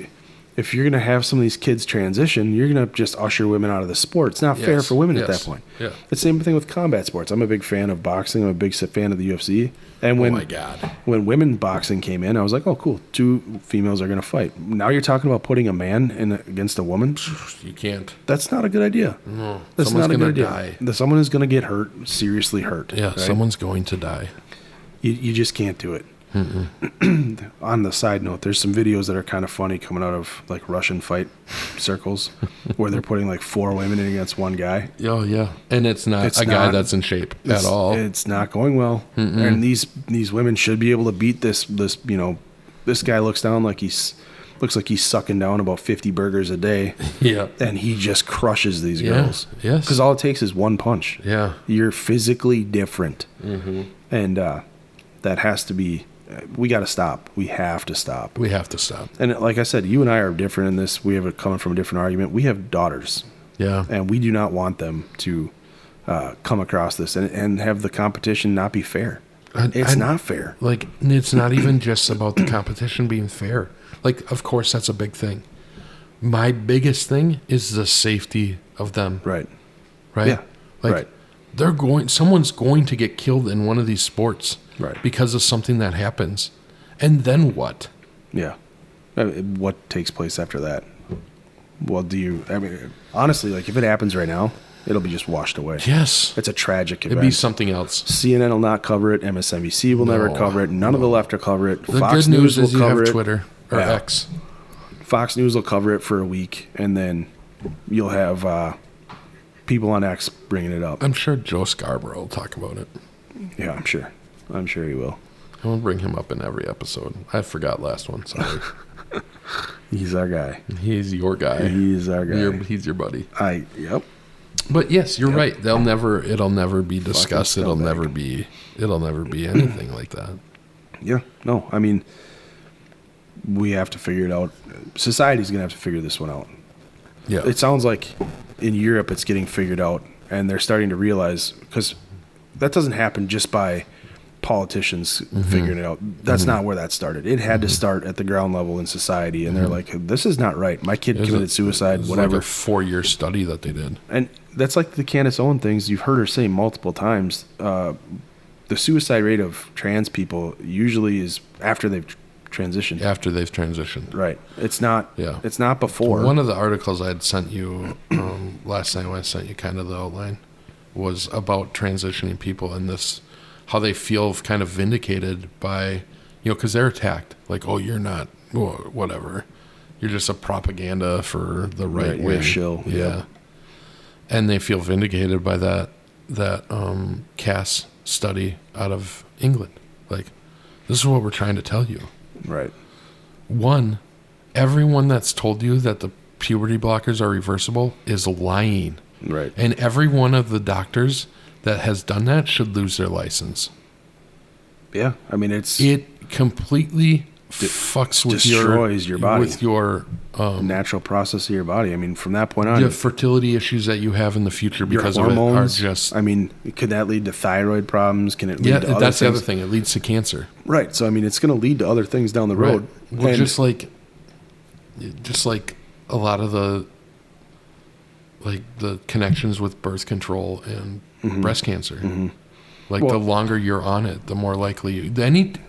going to have some of these kids transition, you're going to just usher women out of the sport. It's not fair Yes, for women at yes, that point. yeah. The same thing with combat sports. I'm a big fan of boxing. I'm a big fan of the UFC. And when oh my God. when women boxing came in, I was like, oh, cool. 2 females are going to fight. Now you're talking about putting a man against a woman. You can't. That's not a good idea. No. That's Someone's not a gonna good die. idea. Someone is going to get hurt, seriously hurt. Yeah, right? someone's going to die. You just can't do it. On the side note, there's some videos that are kind of funny coming out of like Russian fight circles where they're putting like 4 women in against 1 guy. Oh yeah, and it's not It's a guy not- that's in shape at all. It's not going well. And these women should be able to beat this this guy looks like he's sucking down about 50 burgers a day. Yeah, And he just crushes these Yeah, girls. yes. Because all it takes is 1 punch. yeah. You're physically different. And that has to be, we got to stop. We have to stop. We have to stop. And like I said, you and I are different in this. We have it coming from a different argument. We have daughters, Yeah, and we do not want them to come across this and have the competition not be fair. It's not fair. like it's not even just about the competition being fair. Like, of course, that's a big thing. My biggest thing is the safety of them. Right. Right. Yeah, Like, right. someone's going to get killed in one of these sports. Right. Because of something that happens. And then what? Yeah. What takes place after that? Well, honestly, like if it happens right now, it'll be just washed away. Yes. It's a tragic It'd event. be something else. CNN will not cover it. MSNBC will never No, cover it. None of the left will cover it. The Fox good news News is will you cover have it. Twitter or Yeah. X. Fox News will cover it for a week, and then you'll have people on X bringing it up. I'm sure Joe Scarborough will talk about it. Yeah, I'm sure. I'm sure he will. I'm gonna bring him up in every episode. I forgot last one. Sorry. He's our guy. He's your guy. He's our guy. He's your buddy. Yep. But yes, you're right. It'll never be discussed. It'll scumbag. never be anything like that. Yeah. No, I mean, we have to figure it out. Society's going to have to figure this one out. Yeah. It sounds like in Europe it's getting figured out, and they're starting to realize, because that doesn't happen just by politicians figuring it out. That's not where that started. It had to start at the ground level in society, and they're like, this is not right. My kid committed suicide, whatever. Like a 4-year study that they did. And that's like the Candace Owen things. You've heard her say multiple times. The suicide rate of trans people usually is after they've transitioned. After they've transitioned. Right. It's not. Yeah. It's not before. One of the articles I had sent you last night when I sent you kind of the outline was about transitioning people and this, how they feel kind of vindicated by, because they're attacked. Like, oh, you're not, whatever. You're just a propaganda for the right You're a wing. shill. Yeah. Yeah. And they feel vindicated by that Cass study out of England. Like, this is what we're trying to tell you. Right. One, everyone that's told you that the puberty blockers are reversible is lying. Right. And every one of the doctors that has done that should lose their license. Yeah. I mean, It completely fucks with destroys your body. with your natural process of your body. I mean, from that point on, the fertility issues that you have in the future your because hormones of it are just I mean, could that lead to thyroid problems? Can it lead yeah. to other That's the things? other thing. It leads to cancer. Right. So I mean, it's going to lead to other things down the road. Well, And- just like a lot of the connections with birth control and breast cancer. Like Well- the longer you're on it, the more likely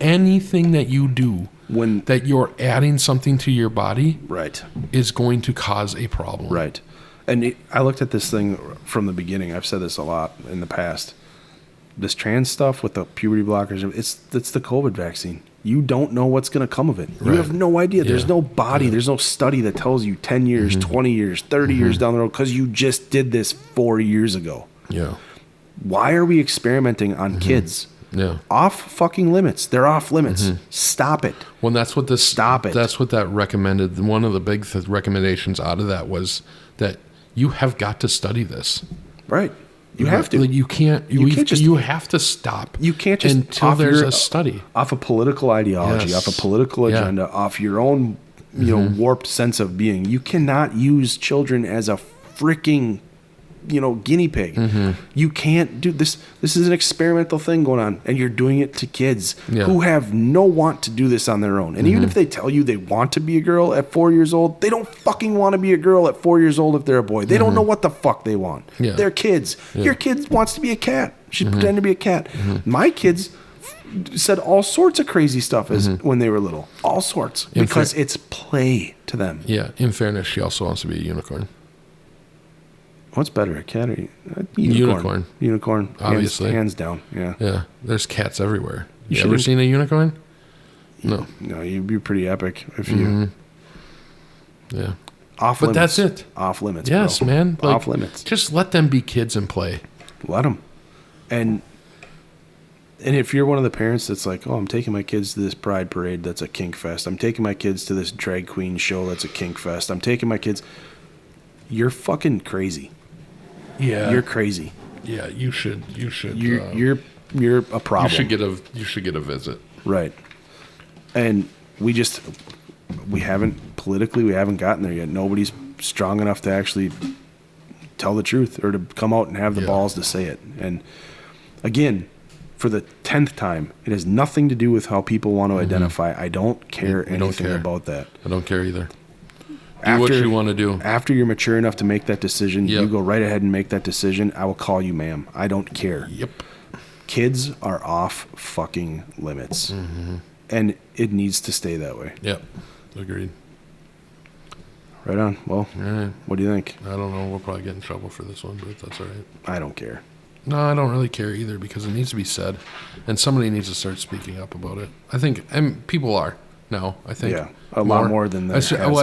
anything that you do when that you're adding something to your body right. is going to cause a problem. Right. And I looked at this thing from the beginning. I've said this a lot in the past. This trans stuff with the puberty blockers, it's the COVID vaccine. You don't know what's going to come of it. You Right. have no idea. There's Yeah. no body. There's no study that tells you 10 years, 20 years, 30 years down the road because you just did this 4 years ago. Yeah. Why are we experimenting on kids? Yeah. Off fucking limits. They're off limits. Stop it. Well, that's what this. Stop it. That's what that recommended. One of the big recommendations out of that was that you have got to study this. Right. You have to. Like, you can't just, you have to stop. You can't just until there's a study off a political ideology, off a political agenda, off your own, warped sense of being. You cannot use children as a freaking, guinea pig. You can't do this. This is an experimental thing going on, and you're doing it to kids who have no want to do this on their own. And even if they tell you they want to be a girl at 4 years old, they don't fucking want to be a girl at 4 years old if they're a boy. They don't know what the fuck they want. They're kids. Your kid wants to be a cat. She'd pretend to be a cat. My kids said all sorts of crazy stuff as when they were little. All sorts. Because it's play to them. Yeah. In fairness, she also wants to be a unicorn. What's better, a cat or unicorn? Unicorn, obviously, hands down. Yeah, yeah. There's cats everywhere. You ever seen a unicorn? No. No, you'd be pretty epic if you. Yeah. Off but limits. That's it. Off limits. Yes, bro. man. Like, off limits. Just let them be kids and play. Let them. And if you're one of the parents that's like, oh, I'm taking my kids to this pride parade, that's a kink fest. I'm taking my kids to this drag queen show, that's a kink fest. I'm taking my kids. You're fucking crazy. Yeah, you're crazy. Yeah, you should. You're a problem. You should get a visit. Right. And we haven't gotten there yet. Nobody's strong enough to actually tell the truth or to come out and have the balls to say it. And again, for the 10th time, it has nothing to do with how people want to identify. I don't care anything about that. I don't care either. Do what you want to do. After you're mature enough to make that decision, you go right ahead and make that decision. I will call you ma'am. I don't care. Yep. Kids are off fucking limits. And it needs to stay that way. Yep. Agreed. Right on. Well, what do you think? I don't know. We'll probably get in trouble for this one, but that's all right. I don't care. No, I don't really care either because it needs to be said. And somebody needs to start speaking up about it. I think, and people are. No, I think a lot more than that.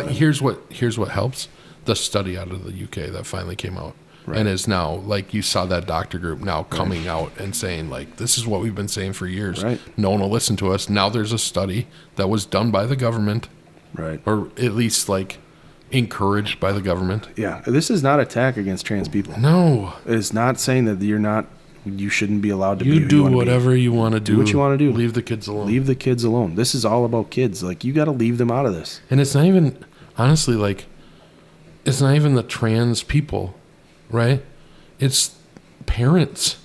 Here's what helps: the study out of the UK that finally came out, and is now like you saw that doctor group now coming out and saying like this is what we've been saying for years. Right. No one will listen to us. Now there's a study that was done by the government, right, or at least like encouraged by the government. Yeah, this is not attack against trans people. No, it's not saying that you shouldn't be allowed to be. You do whatever you want to do. Do what you want to do. Leave the kids alone. Leave the kids alone. This is all about kids. Like, you got to leave them out of this. And it's not even, honestly, like, it's not even the trans people, right? It's parents.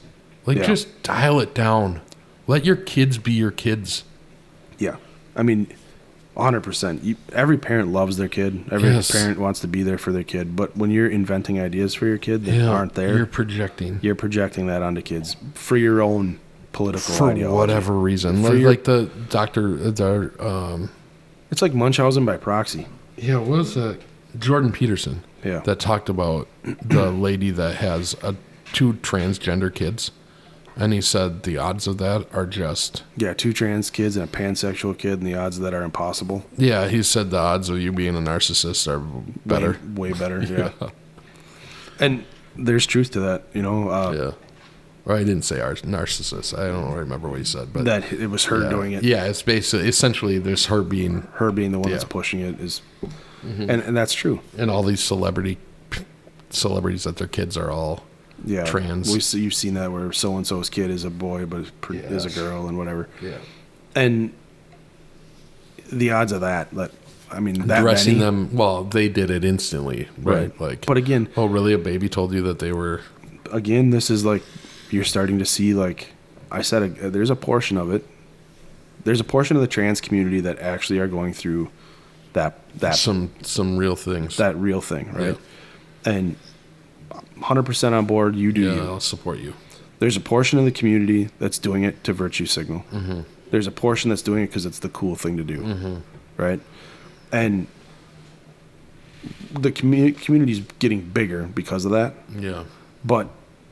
Like, just dial it down. Let your kids be your kids. Yeah. I mean, 100%. Every parent loves their kid. Every parent wants to be there for their kid. But when you're inventing ideas for your kid that aren't there, you're projecting that onto kids for your own political for ideology. whatever reason. Like the doctor, it's like Munchausen by proxy. Yeah, what was that? Jordan Peterson. Yeah, that talked about the lady that has 2 transgender kids. And he said the odds of that are just... Yeah, 2 trans kids and a pansexual kid, and the odds of that are impossible. Yeah, he said the odds of you being a narcissist are better. Way better, yeah. And there's truth to that, yeah. Or I didn't say narcissist. I don't remember what he said. But that it was her doing it. Yeah, it's essentially there's her being the one that's pushing it is... And that's true. And all these celebrities that their kids are all... Yeah, trans. You've seen that where so and so's kid is a boy, but is a girl and whatever. Yeah, and the odds of that I mean, that dressing many, them. Well, they did it instantly, right? Like, but again, oh, really? A baby told you that they were? Again, this is like you're starting to see. Like I said, there's a portion of it. There's a portion of the trans community that actually are going through that some real things. That real thing, right? Yeah. And 100% on board. You do. I'll support you. There's a portion of the community that's doing it to virtue signal. There's a portion that's doing it because it's the cool thing to do, right? And the community's getting bigger because of that. Yeah. But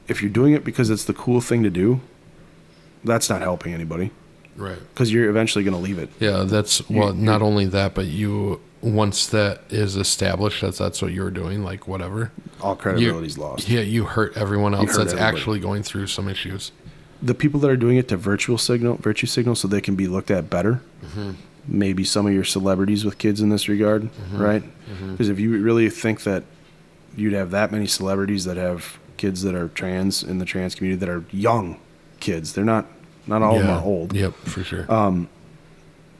if you're doing it because it's the cool thing to do, that's not helping anybody. Right. Because you're eventually going to leave it. Yeah, not only that, but once that is established, that's what you're doing, like whatever. All credibility's lost. Yeah, you hurt everyone else that's actually going through some issues. The people that are doing it to virtue signal so they can be looked at better. Maybe some of your celebrities with kids in this regard, right? Because if you really think that you'd have that many celebrities that have kids that are trans in the trans community that are young kids. They're not all of them are old. Yep, for sure.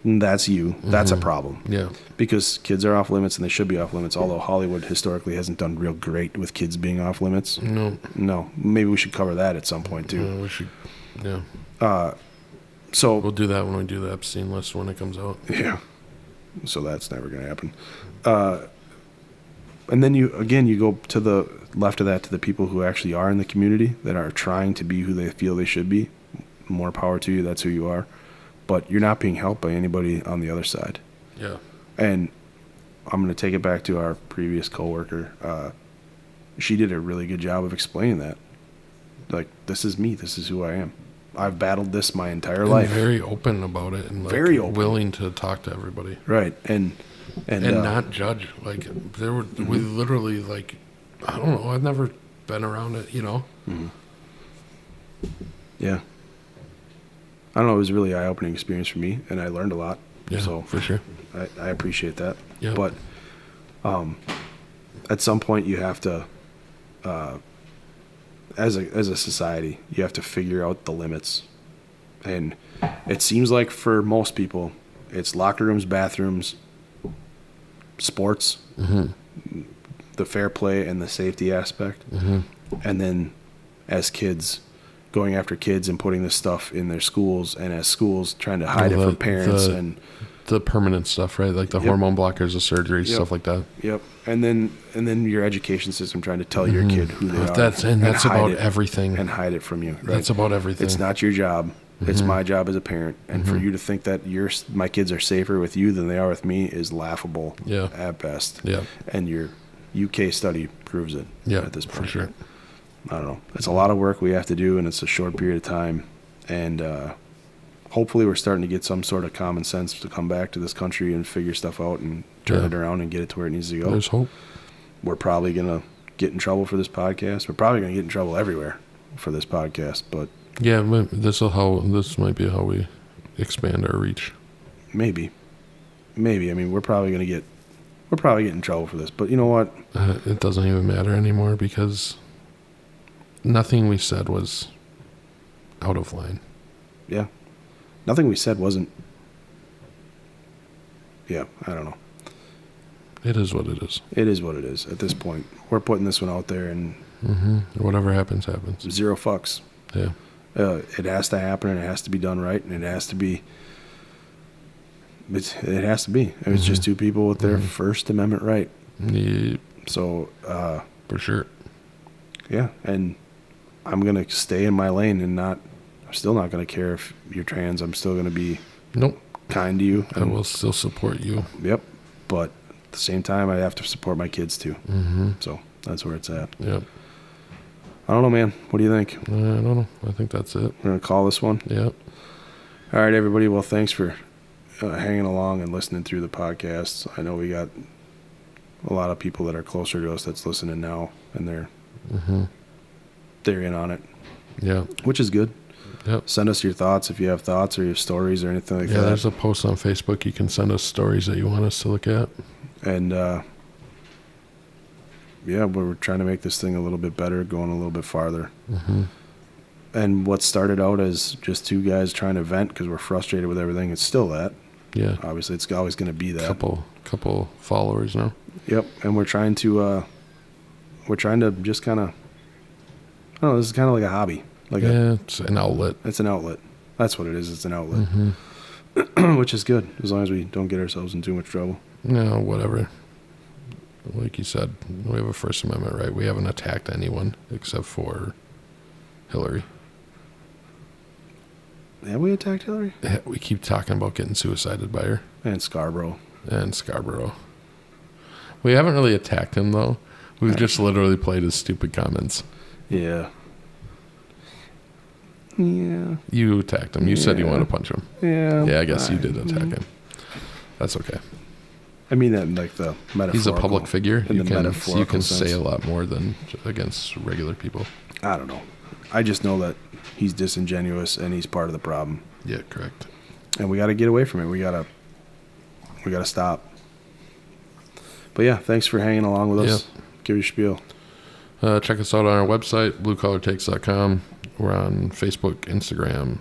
That's you. That's a problem. Yeah. Because kids are off limits and they should be off limits, although Hollywood historically hasn't done real great with kids being off limits. No. Maybe we should cover that at some point too. We should. Yeah. So We'll do that when we do the Epstein list when it comes out. yeah. So that's never going to happen. And then you go to the left of that to the people who actually are in the community that are trying to be who they feel they should be. More power to you. That's who you are. But you're not being helped by anybody on the other side. Yeah. And I'm going to take it back to our previous coworker. She did a really good job of explaining that. Like, this is me. This is who I am. I've battled this my entire life. Very open about it and like Very open. willing to talk to everybody. Right. And not judge. Like we literally like, I don't know. I've never been around it, you know? Mm-hmm. Yeah. I don't know. It was a really eye-opening experience for me, and I learned a lot. Yeah, so for sure. I appreciate that. Yeah. But at some point, you have to, as a society, you have to figure out the limits. And it seems like for most people, it's locker rooms, bathrooms, sports, the fair play and the safety aspect, and then as kids, going after kids and putting this stuff in their schools, and as schools trying to hide it from parents and the permanent stuff, right? Like the hormone blockers, the surgery, stuff like that. Yep. And then your education system trying to tell your kid who they are. That's about everything. And hide it from you. Right? That's about everything. It's not your job. It's my job as a parent. And for you to think that my kids are safer with you than they are with me is laughable at best. Yeah. And your UK study proves it at this point. For sure. I don't know. It's a lot of work we have to do, and it's a short period of time. And hopefully we're starting to get some sort of common sense to come back to this country and figure stuff out and turn it around and get it to where it needs to go. There's hope. We're probably going to get in trouble for this podcast. We're probably going to get in trouble everywhere for this podcast, but yeah, this might be how we expand our reach. Maybe. I mean, we're probably get in trouble for this, but you know what? It doesn't even matter anymore because nothing we said was out of line. Yeah. Nothing we said wasn't. Yeah, I don't know. It is what it is. It is what it is at this point. We're putting this one out there, and whatever happens, happens. Zero fucks. Yeah. It has to happen, and it has to be done right, and it has to be. It has to be. It's just two people with their First Amendment right. Yeah. So. For sure. Yeah, and I'm gonna stay in my lane and I'm still not gonna care if you're trans. I'm still gonna be kind to you. I will still support you. Yep, but at the same time, I have to support my kids too. So that's where it's at. Yep. I don't know, man. What do you think? I don't know. I think that's it. We're gonna call this one. Yep. All right, everybody. Well, thanks for hanging along and listening through the podcast. I know we got a lot of people that are closer to us that's listening now, and they're in on it. Yeah. Which is good. Yep. Send us your thoughts if you have thoughts or you have stories or anything like that. Yeah, there's a post on Facebook. You can send us stories that you want us to look at. And, we're trying to make this thing a little bit better, going a little bit farther. And what started out as just two guys trying to vent because we're frustrated with everything, it's still that. Yeah. Obviously, it's always going to be that. Couple followers now. Yep. And we're trying to just kind of, I don't know, this is kind of like a hobby. It's an outlet. It's an outlet. That's what it is. It's an outlet. Which is good, as long as we don't get ourselves in too much trouble. No, whatever. Like you said, we have a First Amendment right. We haven't attacked anyone except for Hillary. Have we attacked Hillary? We keep talking about getting suicided by her. And Scarborough. We haven't really attacked him, though. We've just literally played his stupid comments. Yeah. Yeah. You attacked him. You said you wanted to punch him. Yeah. Yeah, I guess you did attack him. That's okay. I mean that in like the metaphorical. He's a public figure. You can sense. say a lot more than against regular people. I don't know. I just know that he's disingenuous and he's part of the problem. Yeah, correct. And we got to get away from it. We got to stop. But yeah, thanks for hanging along with us. Yep. Give your spiel. Check us out on our website, bluecollartakes.com. We're on Facebook, Instagram,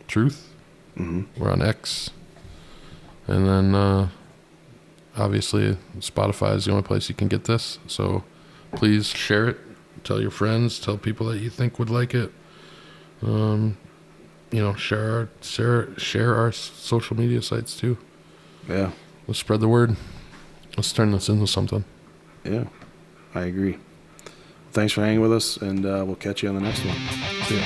Truth. We're on X. And then, obviously, Spotify is the only place you can get this. So please share it. Tell your friends. Tell people that you think would like it. Share our social media sites too. Yeah. Let's spread the word. Let's turn this into something. Yeah. I agree. Thanks for hanging with us, and we'll catch you on the next one. See ya.